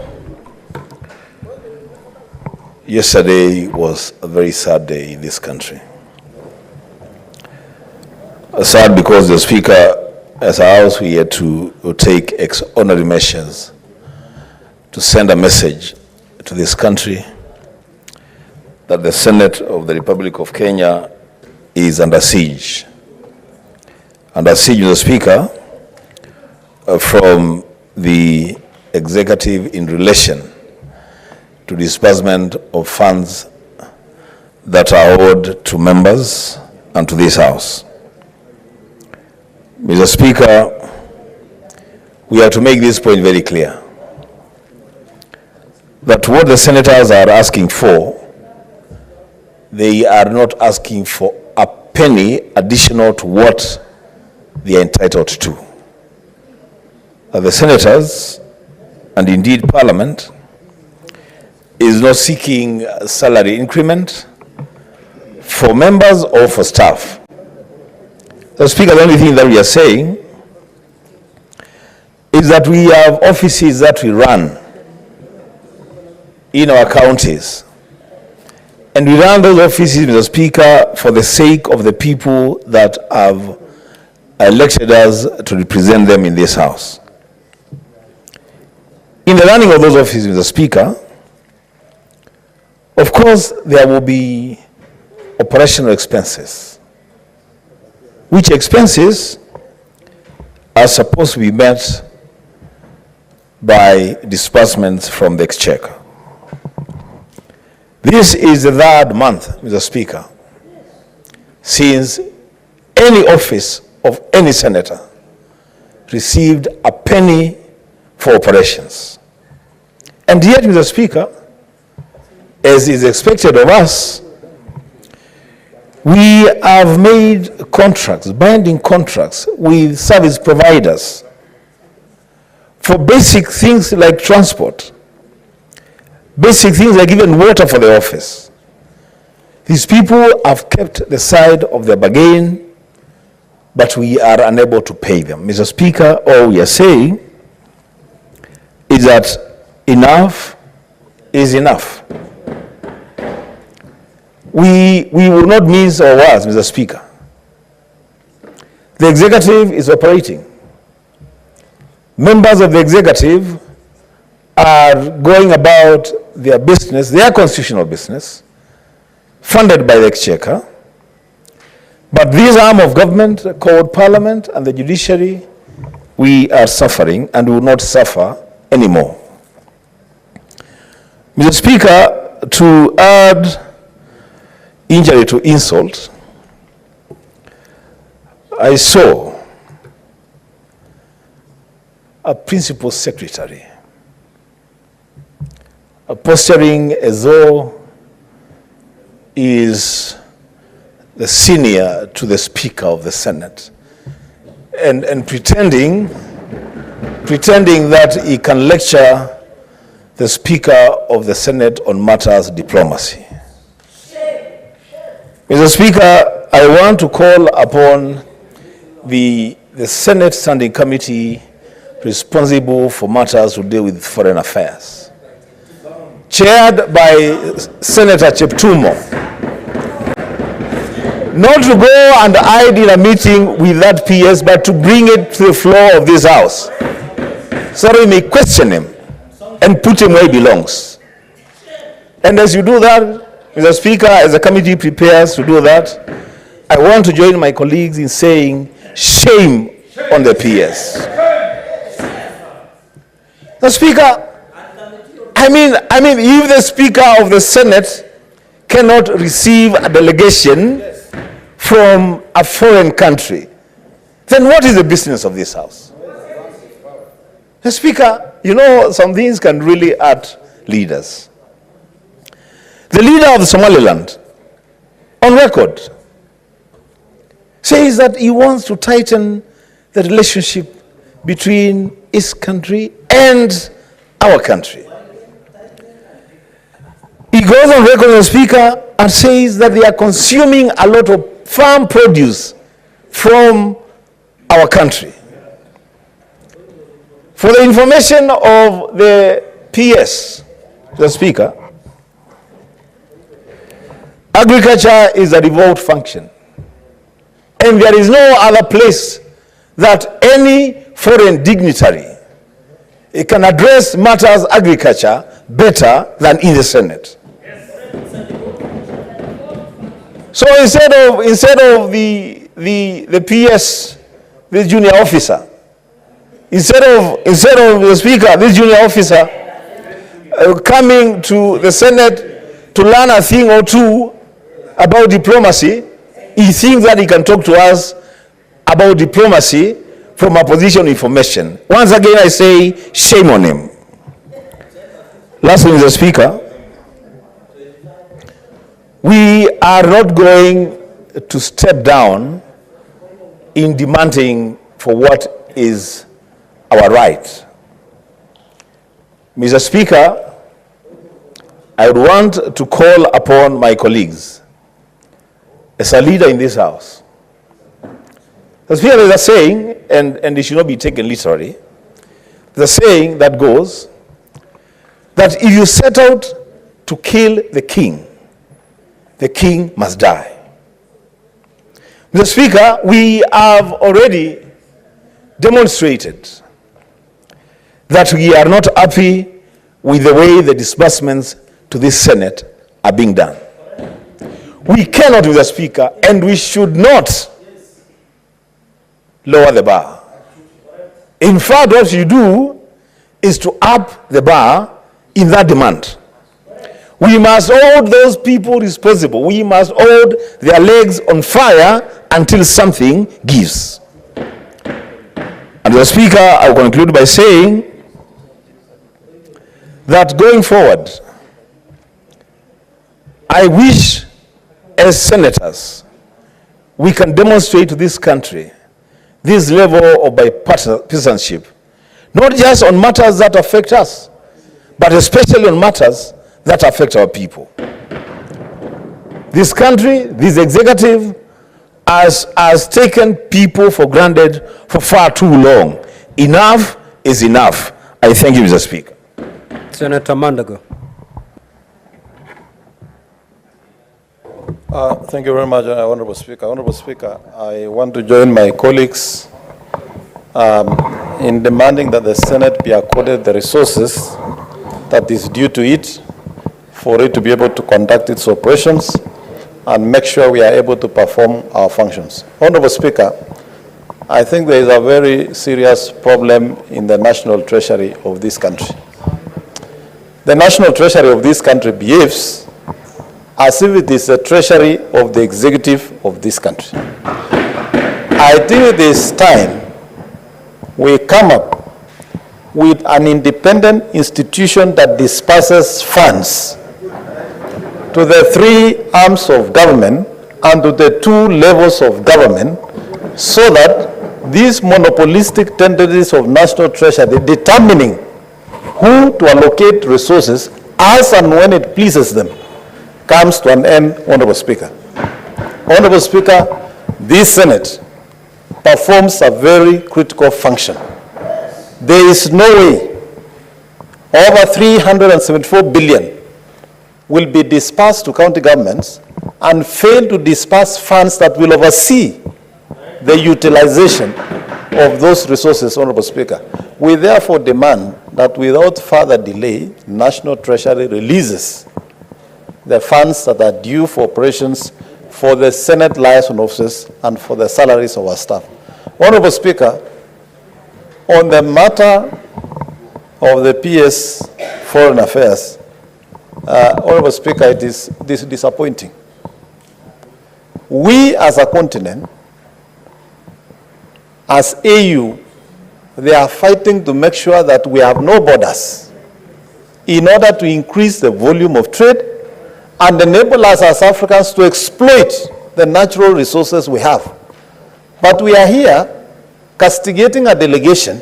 yesterday was a very sad day in this country. Sad because the Speaker, as a House, we had to take extraordinary measures to send a message to this country that the Senate of the Republic of Kenya is under siege. Under siege, Mr. Speaker, from the executive in relation to disbursement of funds that are owed to members and to this House. Mr. Speaker, we have to make this point very clear, that what the senators are asking for, they are not asking for a penny additional to what they are entitled to. The senators, and indeed Parliament, is not seeking a salary increment for members or for staff. So, Speaker, the only thing that we are saying is that we have offices that we run in our counties. And we run those offices, Mr. Speaker, for the sake of the people that have elected us to represent them in this House. In the running of those offices, Mr. Speaker, of course, there will be operational expenses, which expenses are supposed to be met by disbursements from the Exchequer. This is the third month, Mr. Speaker, since any office of any senator received a penny for operations. And yet, Mr. Speaker, as is expected of us, we have made contracts, binding contracts with service providers for basic things like transport, basic things like even water for the office. These people have kept the side of their bargain, but we are unable to pay them. Mr. Speaker, all we are saying is that enough is enough. We will not mince our words, Mr. Speaker. The executive is operating. Members of the executive are going about their business, their constitutional business, funded by the Exchequer. But this arm of government called Parliament and the judiciary, we are suffering and will not suffer anymore. Mr. Speaker, to add injury to insult, I saw a principal secretary posturing as though he is the senior to the Speaker of the Senate, and pretending that he can lecture the Speaker of the Senate on matters diplomacy. Mr. Speaker, I want to call upon the Senate Standing Committee responsible for matters to deal with foreign affairs, chaired by Senator Cheptumo, not to go and hide in a meeting with that PS, but to bring it to the floor of this House, so we may question him and put him where he belongs. And as you do that, Mr. Speaker, as the committee prepares to do that, I want to join my colleagues in saying shame on the PS. The Speaker, I mean, if the Speaker of the Senate cannot receive a delegation from a foreign country, then what is the business of this House? The Speaker, you know, some things can really hurt leaders. The leader of Somaliland, on record, says that he wants to tighten the relationship between his country and our country. He goes on record, Mr. Speaker, and says that they are consuming a lot of farm produce from our country. For the information of the PS, the Speaker, agriculture is a devolved function, and there is no other place that any foreign dignitary can address matters agriculture better than in the Senate. So instead of the PS, this junior officer, instead of the Speaker, this junior officer coming to the Senate to learn a thing or two about diplomacy, he thinks that he can talk to us about diplomacy from a position of information. Once again, I say, shame on him. Lastly, Mr. Speaker, we are not going to step down in demanding for what is our right. Mr. Speaker, I would want to call upon my colleagues as a leader in this House. The Speaker, there's a saying, and it should not be taken literally, the saying that goes that if you set out to kill the king must die. Mr. Speaker, we have already demonstrated that we are not happy with the way the disbursements to this Senate are being done. We cannot, Mr. Speaker, and we should not lower the bar. In fact, what you do is to up the bar in that demand. We must hold those people responsible. We must hold their legs on fire until something gives. And Mr. Speaker, I will conclude by saying that going forward, I wish as senators we can demonstrate to this country this level of bipartisanship, not just on matters that affect us, but especially on matters that affect our people. This country, this executive, has taken people for granted for far too long. Enough is enough. I thank you, Mr. Speaker.
Senator Mandago.
Thank you very much, Honorable Speaker. Honorable Speaker, I want to join my colleagues in demanding that the Senate be accorded the resources that is due to it for it to be able to conduct its operations and make sure we are able to perform our functions. Honorable Speaker, I think there is a very serious problem in the national treasury of this country. The national treasury of this country behaves as if it is the treasury of the executive of this country. I think it is time we come up with an independent institution that disperses funds to the three arms of government and to the two levels of government, so that these monopolistic tendencies of national treasury determining who to allocate resources as and when it pleases them comes to an end, Honorable Speaker. Honorable Speaker, this Senate performs a very critical function. There is no way over 374 billion will be dispersed to county governments and fail to disperse funds that will oversee the utilization of those resources, Honorable Speaker. We therefore demand that without further delay, National Treasury releases the funds that are due for operations for the Senate liaison officers and for the salaries of our staff. Honorable Speaker, on the matter of the PS Foreign Affairs, Honorable Speaker, it is disappointing. We as a continent, as AU, they are fighting to make sure that we have no borders in order to increase the volume of trade and enable us as Africans to exploit the natural resources we have. But we are here castigating a delegation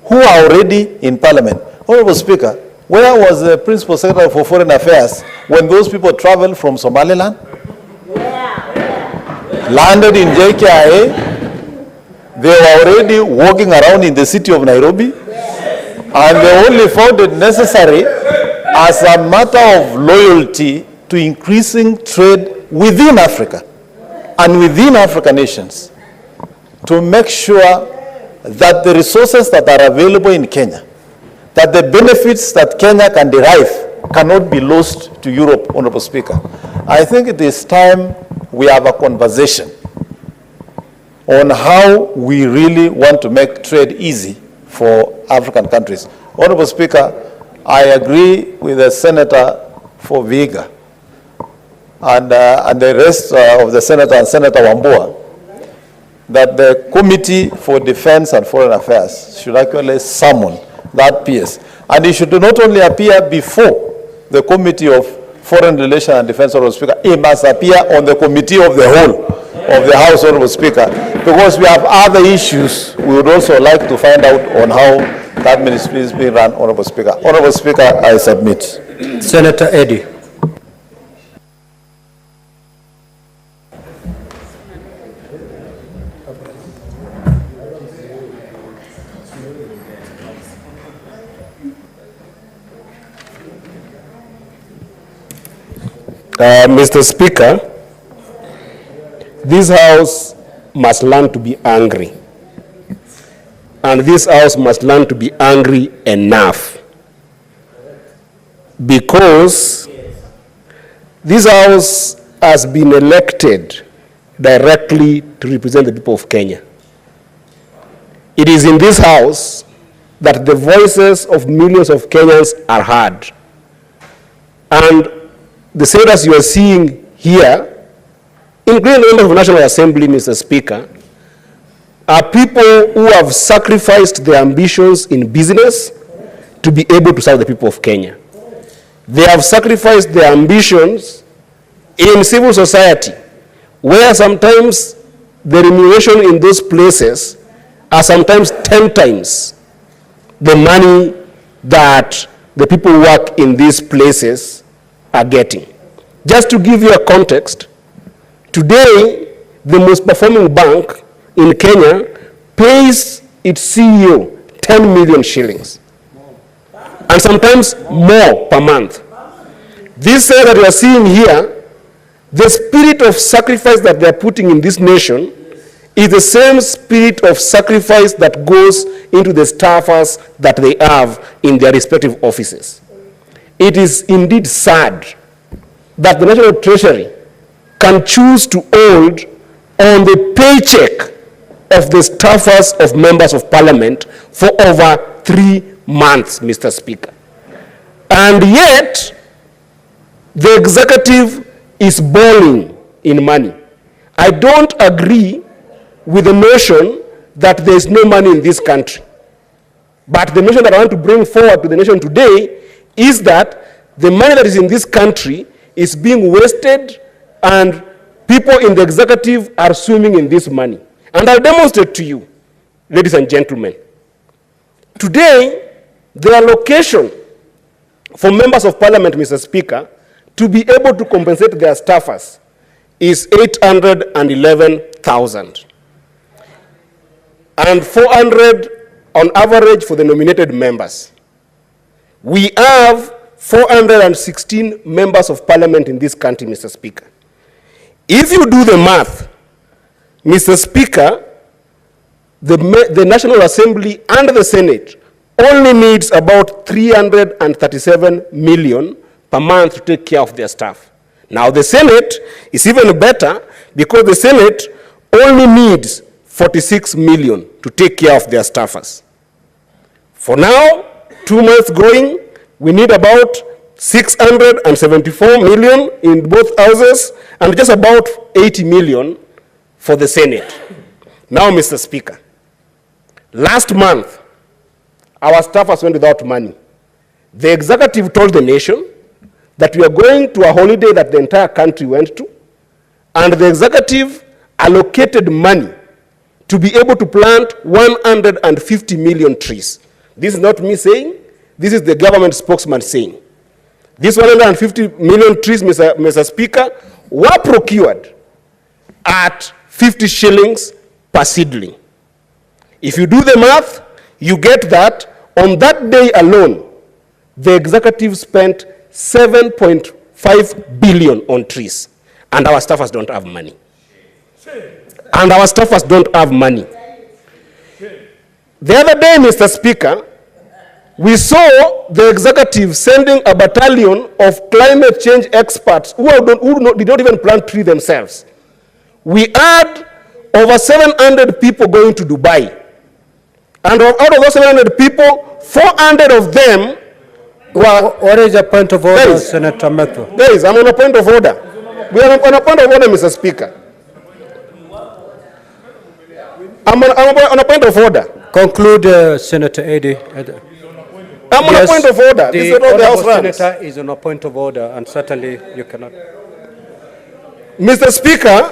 who are already in Parliament. Honorable Speaker, where was the Principal Secretary for Foreign Affairs when those people traveled from Somaliland? Landed in JKIA, they were already walking around in the city of Nairobi, and they only found it necessary as a matter of loyalty to increasing trade within Africa and within African nations to make sure that the resources that are available in Kenya, that the benefits that Kenya can derive cannot be lost to Europe, Honorable Speaker. I think it is time we have a conversation on how we really want to make trade easy for African countries. Honorable Speaker, I agree with the Senator for Vihiga and the rest of the Senator and Senator Wambua that the Committee for Defense and Foreign Affairs should actually summon that PS. And it should not only appear before the Committee of Foreign Relations and Defense, Honorable Speaker, it must appear on the Committee of the Whole of the House, Honorable Speaker, because we have other issues we would also like to find out on how that ministry is being run, Honorable Speaker. Honorable Speaker, I submit.
Senator Eddy.
Mr. Speaker, this House must learn to be angry. And this House must learn to be angry enough. Because this House has been elected directly to represent the people of Kenya. It is in this House that the voices of millions of Kenyans are heard. And the senators you are seeing here, including the members of the National Assembly, Mr. Speaker, are people who have sacrificed their ambitions in business to be able to serve the people of Kenya. They have sacrificed their ambitions in civil society, where sometimes the remuneration in those places are sometimes 10 times the money that the people who work in these places are getting. Just to give you a context, today the most performing bank in Kenya pays its CEO 10 million shillings, and sometimes more per month. This that you are seeing here, the spirit of sacrifice that they are putting in this nation is the same spirit of sacrifice that goes into the staffers that they have in their respective offices. It is indeed sad that the National Treasury can choose to hold on the paycheck of the staffers of members of parliament for over 3 months, Mr. Speaker. And yet, the executive is balling in money. I don't agree with the notion that there is no money in this country. But the notion that I want to bring forward to the nation today is that the money that is in this country is being wasted and people in the executive are swimming in this money. And I'll demonstrate to you, ladies and gentlemen. Today, the allocation for members of parliament, Mr. Speaker, to be able to compensate their staffers is 811,000. And 400 on average for the nominated members. We have 416 members of parliament in this country, Mr. Speaker. If you do the math, Mr. Speaker, the National Assembly and the Senate only needs about 337 million per month to take care of their staff. Now the Senate is even better because the Senate only needs 46 million to take care of their staffers. For now, 2 months going, we need about 674 million in both houses and just about 80 million for the Senate. Now, Mr. Speaker, last month, our staffers went without money. The executive told the nation that we are going to a holiday that the entire country went to, and the executive allocated money to be able to plant 150 million trees. This is not me saying, this is the government spokesman saying. These 150 million trees, Mr. Speaker, were procured at 50 shillings per seedling. If you do the math, you get that on that day alone, the executive spent 7.5 billion on trees, and our staffers don't have money. And our staffers don't have money. The other day, Mr. Speaker, we saw the executive sending a battalion of climate change experts who did not even plant trees themselves. We had over 700 people going to Dubai. And out of those 700 people, 400 of them were...
What is your point of order, Senator Metho?
Guys, I'm on a point of order. We are on a point of order, Mr. Speaker. I'm on a point of order.
Conclude, Senator Eddy.
I'm on a point of order. This is how the House
Honourable
runs.
Senator is on a point of order, and certainly you cannot.
Mr. Speaker,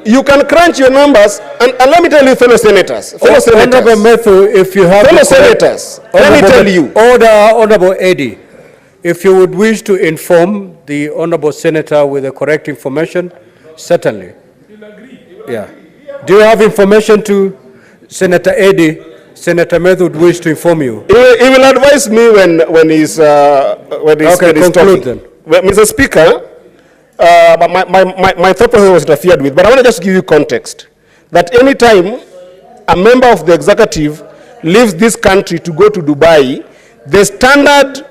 you can crunch your numbers, and let me tell you, fellow senators.
Honourable Methu, if you have...
Fellow senators, let me tell you.
Honourable Eddy, if you would wish to inform the Honourable Senator with the correct information, certainly. Yeah. Do you have information to Senator Eddy? Senator Methu would wish to inform you.
He will advise me when he's
conclude
talking.
then.
Well, Mr. Speaker, my thought process was interfered with, but I want to just give you context. That any time a member of the executive leaves this country to go to Dubai, the standard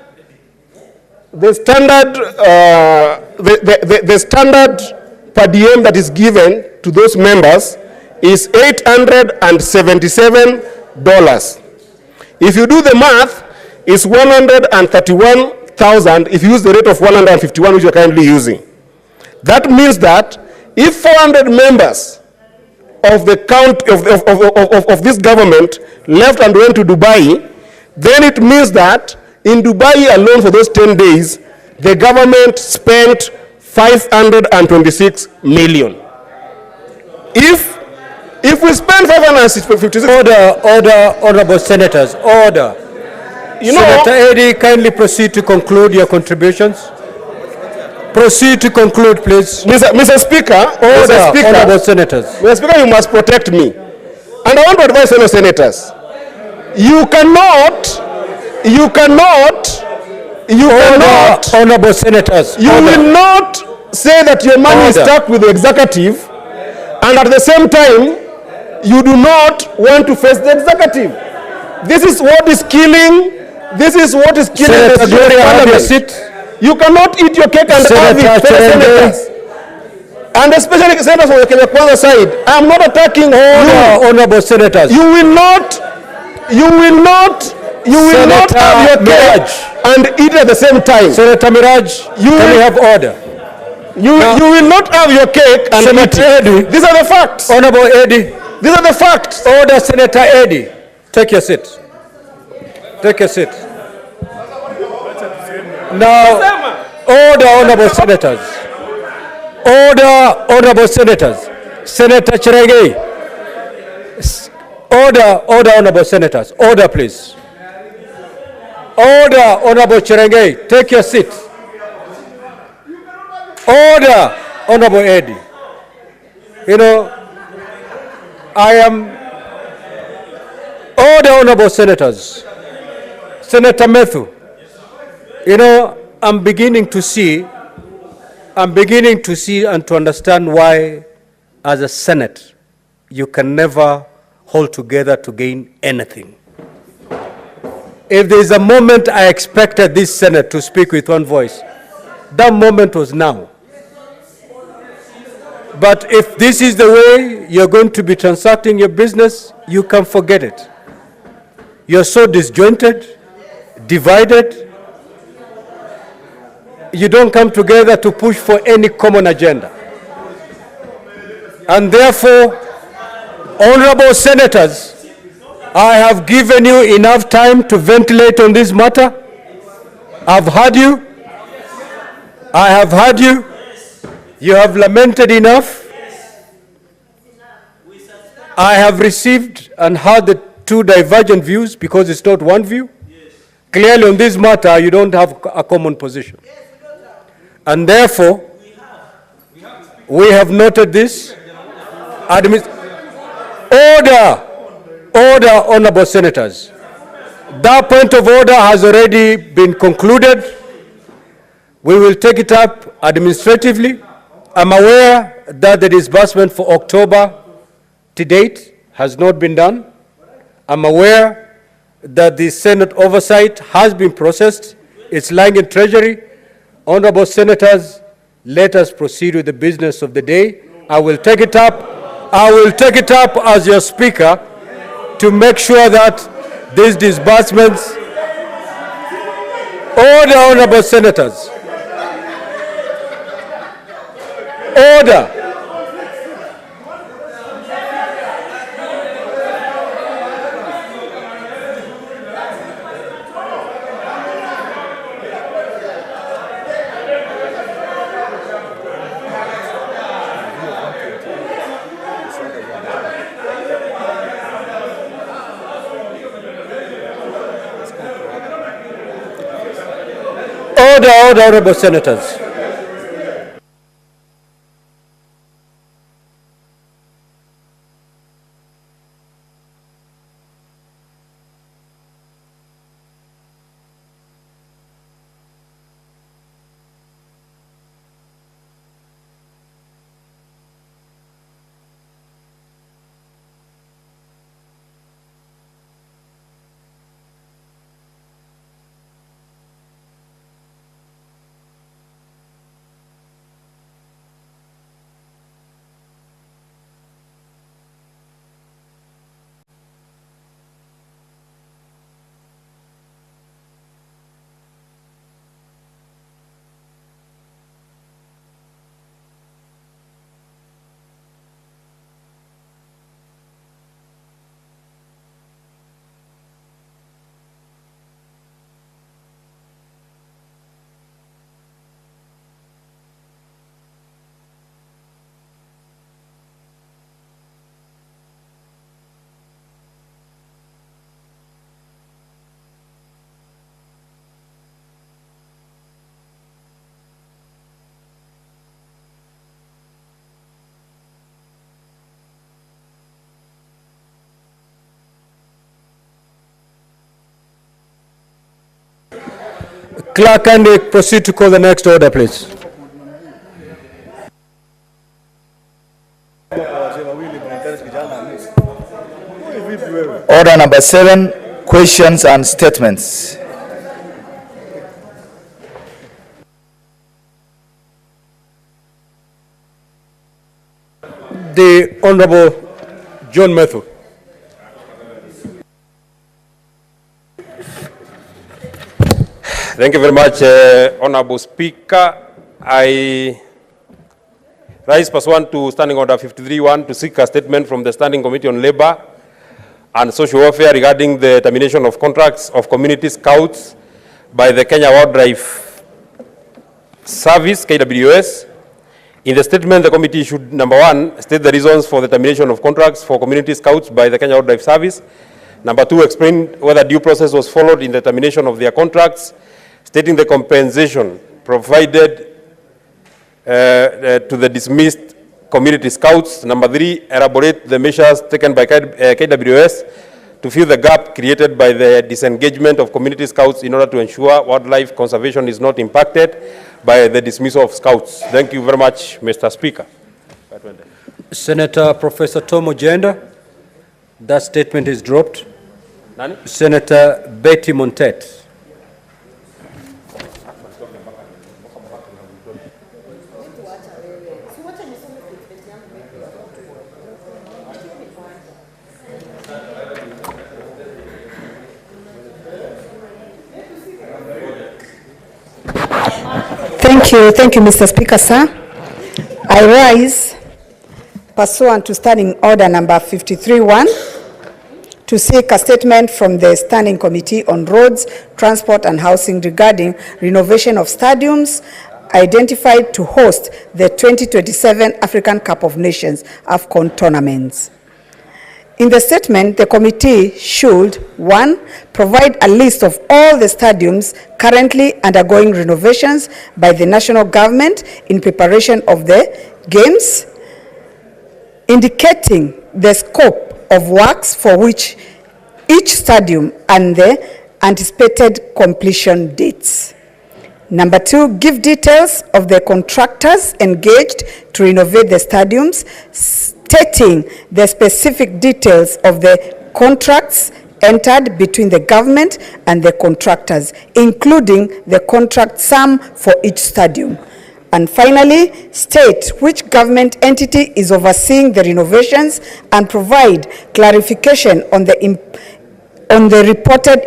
per diem that is given to those members is $877. If you do the math, it's 131,000 if you use the rate of 151, which you're currently using. That means that if 400 members of the of this government left and went to Dubai, then it means that in Dubai alone for those 10 days, the government spent 526 million. If we spend 556...
Order, Honourable Senators, order. Senator Eddy, kindly proceed to conclude your contributions. Proceed to conclude, please.
Mr. Speaker,
Honourable Senators.
Mr. Speaker, you must protect me. And I want to advise fellow senators. You cannot,
Honourable Senators.
You will not say that your money is stuck with the executive, and at the same time, you do not want to face the executive. This is what is killing.
Senator Gloria, have your seat.
You cannot eat your cake and have it, senators. And especially senators from the Kenya Kwanza side. I am not attacking you.
Honourable Senators.
You will not have your cake and eat at the same time.
Senator Miraj, can we have order?
You will not have your cake and
Senator Eddy.
These are the facts.
Honourable Eddy.
These are the facts.
Order, Senator Eddy. Take your seat. Take your seat. Now, order, Honourable Senators. Order, Honourable Senators. Senator Cherengei. Order, Honourable Senators. Order, please. Order, Honourable Cherengei. Take your seat. Order, Honourable Eddy. Order, Honourable Senators. Senator Methu, I'm beginning to see and to understand why, as a Senate, you can never hold together to gain anything. If there is a moment I expected this Senate to speak with one voice, that moment was now. But if this is the way you're going to be transacting your business, you can forget it. You're so disjointed, divided. You don't come together to push for any common agenda. And therefore, honorable senators, I have given you enough time to ventilate on this matter. I've heard you. I have heard you. You have lamented enough. I have received and heard the two divergent views, because it's not one view. Clearly on this matter, you don't have a common position. And therefore, we have noted this. Order, honorable senators. That point of order has already been concluded. We will take it up administratively. I'm aware that the disbursement for October to date has not been done. I'm aware that the Senate oversight has been processed. It's lying in Treasury. Honorable senators, let us proceed with the business of the day. I will take it up as your speaker to make sure that these disbursements... Order, honorable senators. Order. Order, honorable senators. Clerk, can we proceed to call the next order, please?
Order number 7, questions and statements.
The Honorable John Methu.
Thank you very much, Honorable Speaker. I rise pursuant to Standing Order 53-1 to seek a statement from the Standing Committee on Labour and Social Welfare regarding the termination of contracts of community scouts by the Kenya Wildlife Service, KWS. In the statement, the committee should, number 1, state the reasons for the termination of contracts for community scouts by the Kenya Wildlife Service. Number 2, explain whether due process was followed in the termination of their contracts, stating the compensation provided to the dismissed community scouts. Number 3, elaborate the measures taken by KWS to fill the gap created by the disengagement of community scouts in order to ensure wildlife conservation is not impacted by the dismissal of scouts. Thank you very much, Mr. Speaker.
Senator Professor Tom Ojenda, that statement is dropped.
Nani?
Senator Betty Montet.
Thank you, Mr. Speaker, sir. I rise pursuant to Standing Order number 53-1 to seek a statement from the Standing Committee on Roads, Transport and Housing regarding renovation of stadiums identified to host the 2027 African Cup of Nations AFCON tournaments. In the statement, the committee should, 1, provide a list of all the stadiums currently undergoing renovations by the national government in preparation of the games, indicating the scope of works for which each stadium and the anticipated completion dates. Number 2, give details of the contractors engaged to renovate the stadiums, stating the specific details of the contracts entered between the government and the contractors, including the contract sum for each stadium. And finally, state which government entity is overseeing the renovations and provide clarification on the reported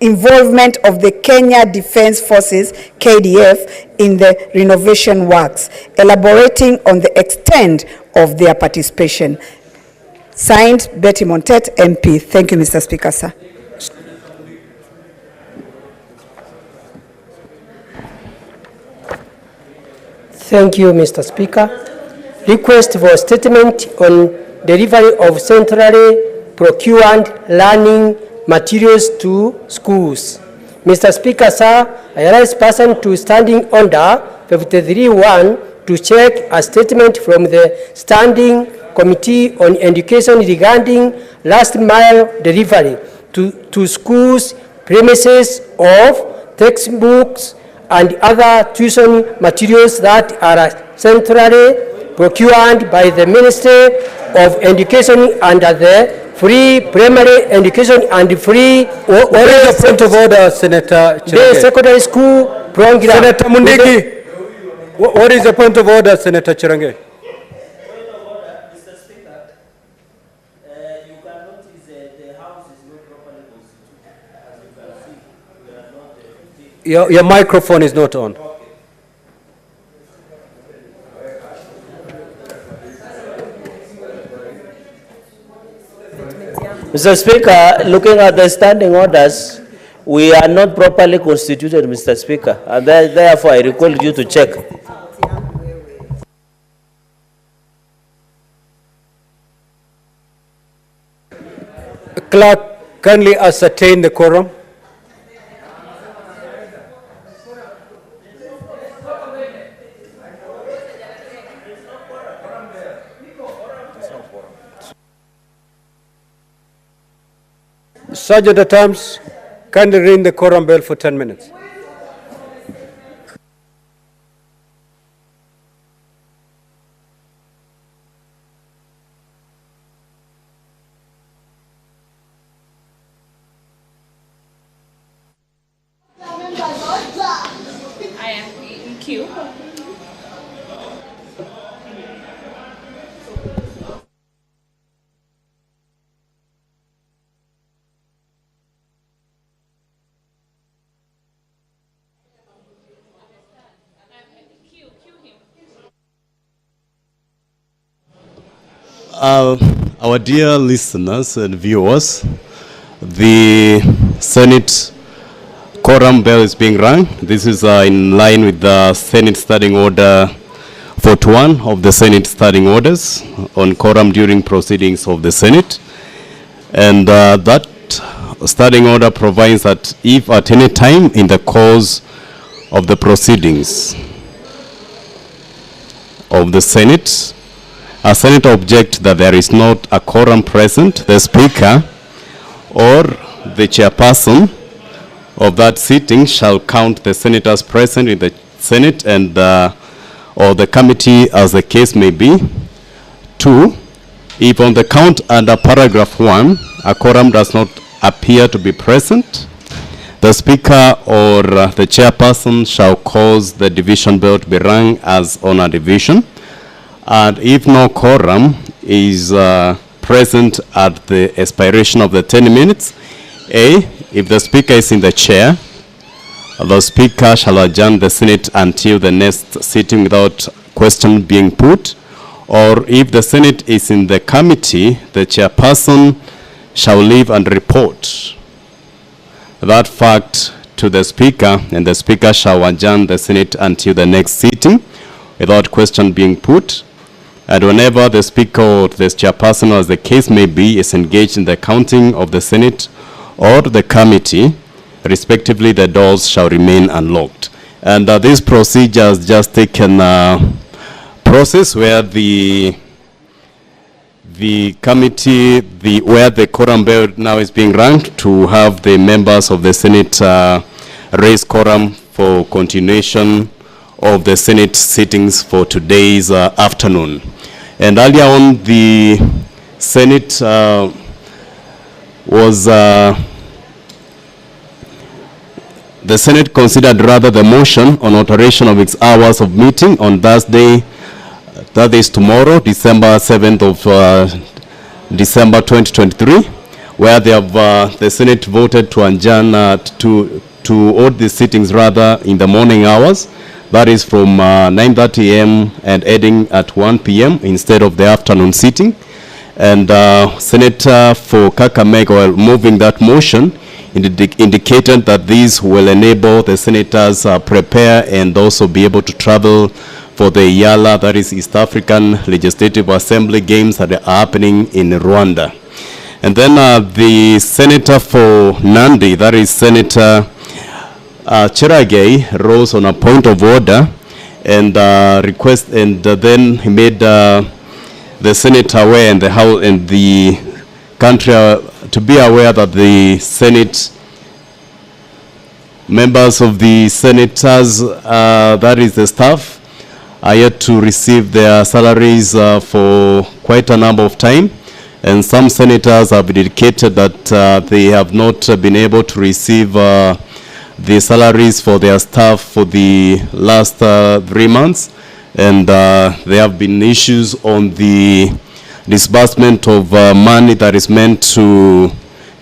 involvement of the Kenya Defence Forces, KDF, in the renovation works, elaborating on the extent of their participation. Signed, Betty Montet, MP. Thank you, Mr. Speaker, sir.
Thank you, Mr. Speaker. Request for statement on delivery of centrally procured learning materials to schools. Mr. Speaker, sir, I rise person to standing order 53-1 to check a statement from the Standing Committee on Education regarding last mile delivery to schools, premises of textbooks and other tuition materials that are centrally procured by the Ministry of Education under the Free Primary Education and Free...
What is the point of order, Senator Cherengei?
Secondary School Program.
Senator Mundigi, what is the point of order, Senator Cherengei? Your microphone is not on.
Mr. Speaker, looking at the standing orders, we are not properly constituted, Mr. Speaker, and therefore I recall you to check.
Clerk, kindly ascertain the quorum. Sergeant at Arms, kindly ring the quorum bell for 10 minutes.
I am in queue.
Our dear listeners and viewers, the Senate quorum bell is being rung. This is in line with the Senate Standing Order 41 of the Senate Standing Orders on quorum during proceedings of the Senate. And that standing order provides that if at any time in the course of the proceedings of the Senate, a senator objects that there is not a quorum present, the Speaker or the chairperson of that sitting shall count the senators present in the Senate and or the committee as the case may be. 2, if on the count under paragraph 1, a quorum does not appear to be present, the Speaker or the chairperson shall cause the division bell to be rung as on a division. And if no quorum is present at the expiration of the 10 minutes, A, if the Speaker is in the chair, the Speaker shall adjourn the Senate until the next sitting without question being put. Or if the Senate is in the committee, the chairperson shall leave and report that fact to the Speaker, and the Speaker shall adjourn the Senate until the next sitting without question being put. And whenever the Speaker or the chairperson, as the case may be, is engaged in the counting of the Senate or the committee, respectively, the doors shall remain unlocked. And this procedure has just taken process where the committee, where the quorum bell now is being rung to have the members of the Senate raise quorum for continuation of the Senate sittings for today's afternoon. And earlier on, the Senate the Senate considered rather the motion on alteration of its hours of meeting on Thursday, that is tomorrow, December 7th of December 2023, where they have the Senate voted to adjourn to hold the sittings rather in the morning hours. That is from 9:30 a.m. and ending at 1 p.m. instead of the afternoon sitting. And Senator for Kakamega, while moving that motion, indicated that these will enable the senators prepare and also be able to travel for the Yala, that is East African Legislative Assembly Games that are happening in Rwanda. And then the Senator for Nandi, that is Senator Cheragay rose on a point of order and then he made the Senate aware and the House and the country to be aware that the Senate members of the senators, that is the staff, are yet to receive their salaries for quite a number of time. And some senators have indicated that they have not been able to receive the salaries for their staff for the last 3 months. And there have been issues on the disbursement of money that is meant to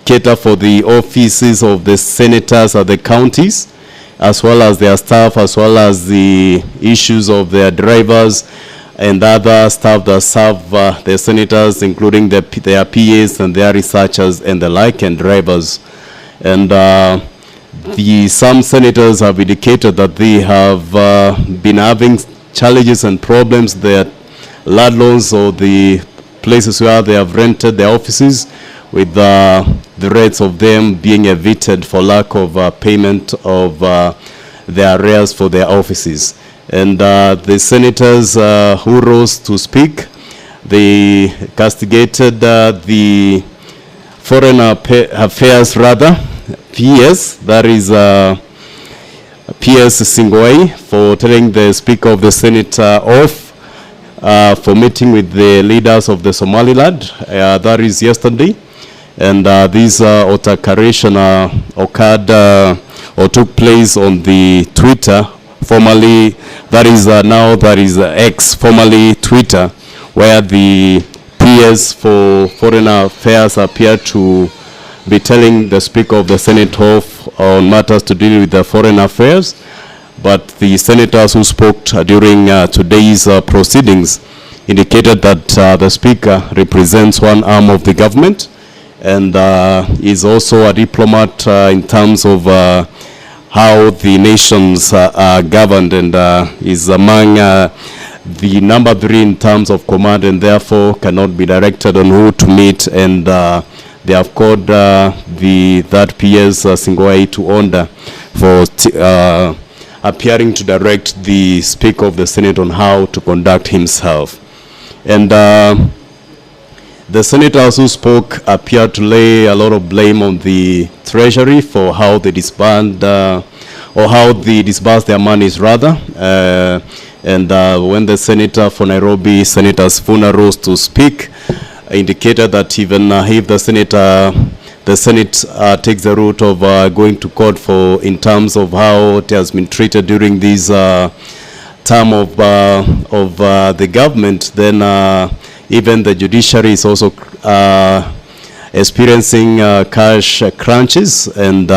cater for the offices of the senators at the counties, as well as their staff, as well as the issues of their drivers and other staff that serve the senators, including their PAs and their researchers and the like, and drivers. And some senators have indicated that they have been having challenges and problems. Their landlords or the places where they have rented their offices, with the rates of them being evicted for lack of payment of their arrears for their offices. And the senators who rose to speak, they castigated the Foreign Affairs PS, that is PS Singwai, for telling the Speaker of the Senate off for meeting with the leaders of the Somaliland, that is yesterday. And this altercation occurred or took place on the Twitter, formerly, that is X, formerly Twitter, where the PS for Foreign Affairs appeared to be telling the Speaker of the Senate off on matters to deal with the foreign affairs. But the senators who spoke during today's proceedings indicated that the Speaker represents one arm of the government and is also a diplomat in terms of how the nations are governed, and is among the number 3 in terms of command, and therefore cannot be directed on who to meet. And they have called that PS Singwai to order for appearing to direct the Speaker of the Senate on how to conduct himself. And the senators who spoke appeared to lay a lot of blame on the Treasury for how they disband or how they disburse their monies rather. And when the senator for Nairobi, Senator Sifuna, rose to speak, indicated that even if the Senate takes the route of going to court for in terms of how it has been treated during this term of the government, then even the judiciary is also experiencing cash crunches, and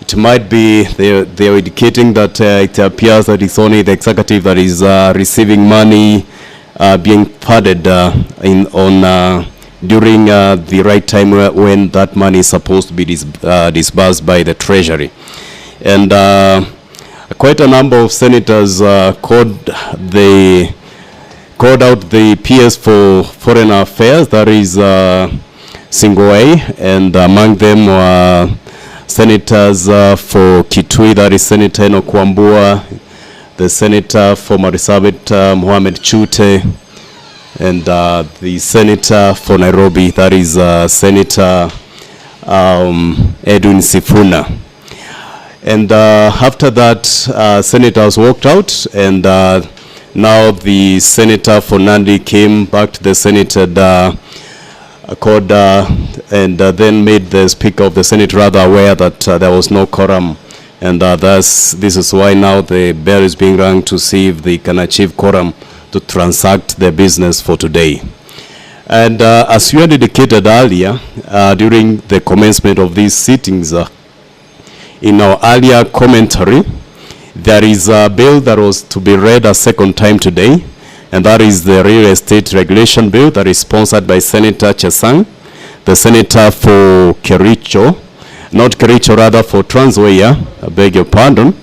it might be they are indicating that it appears that it's only the executive that is receiving money being padded during the right time when that money is supposed to be disbursed by the Treasury. And quite a number of senators called out the PS for Foreign Affairs, that is Singwai, and among them were senators for Kitui, that is Senator Enoch Wambua, the senator for Marsabit, Mohamed Chute, and the senator for Nairobi, that is Senator Edwin Sifuna. And after that, senators walked out, and now the senator for Nandi came back to the Senate and then made the Speaker of the Senate rather aware that there was no quorum. And this is why now the bell is being rung to see if they can achieve quorum to transact their business for today. And as you had indicated earlier, during the commencement of these sittings, in our earlier commentary, there is a bill that was to be read a second time today, and that is the Real Estate Regulation Bill that is sponsored by Senator Chesang, the senator for Kericho, not Kericho, rather for Trans Nzoia, I beg your pardon.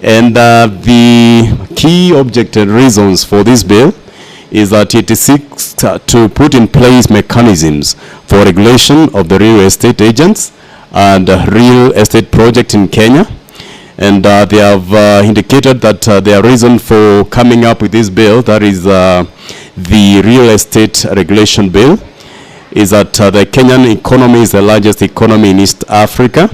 And the key object and reasons for this bill is that it seeks to put in place mechanisms for regulation of the real estate agents and real estate project in Kenya, And they have indicated that their reason for coming up with this bill, that is the real estate regulation bill, is that the Kenyan economy is the largest economy in East Africa,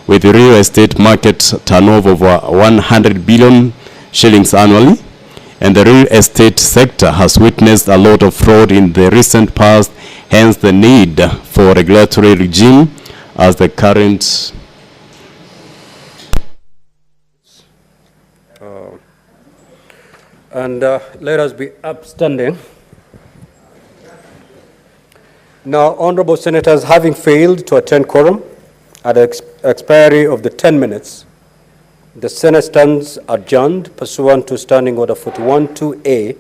with the real estate market turnover of 100 billion shillings annually. And the real estate sector has witnessed a lot of fraud in the recent past, hence the need for regulatory regime as the current.
Let us be upstanding. Now, honorable senators, having failed to attend quorum at the expiry of the 10 minutes, the Senate stands adjourned pursuant to Standing Order 41-2A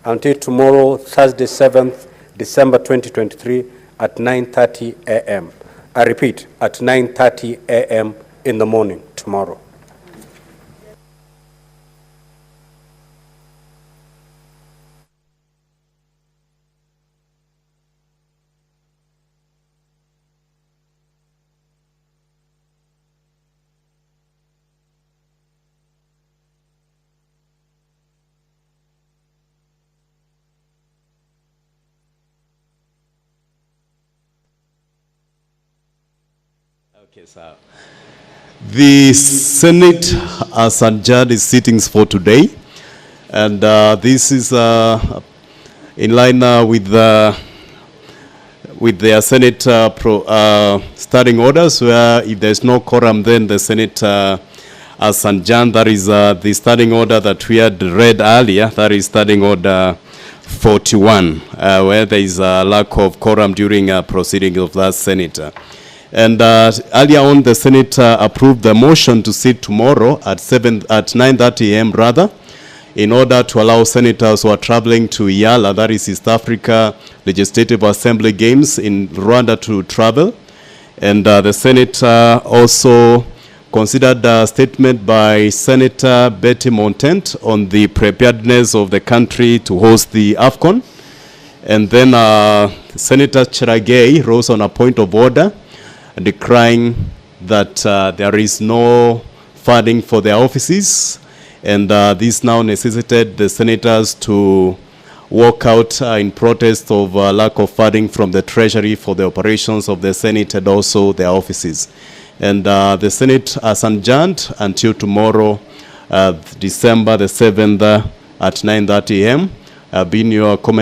until tomorrow, Thursday, 7th December 2023 at 9:30 a.m. I repeat, at 9:30 a.m. in the morning tomorrow.
Okay, sir. The Senate has adjourned its sittings for today, and this is in line with their Senate standing orders, where if there is no quorum, then the Senate has adjourned. That is the standing order that we had read earlier. That is standing order 41, where there is a lack of quorum during proceedings of that senator. And earlier on, the Senate approved the motion to sit tomorrow at 9:30 a.m. rather, in order to allow senators who are traveling to Yala, that is East Africa Legislative Assembly Games in Rwanda, to travel. And the Senate also considered a statement by Senator Betty Montent on the preparedness of the country to host the AFCON. And then Senator Cheragei rose on a point of order, decrying that there is no funding for their offices, and this now necessitated the senators to walk out in protest of lack of funding from the Treasury for the operations of the Senate and also their offices. And the Senate has adjourned until tomorrow, December the 7th at 9:30 a.m. Being your comment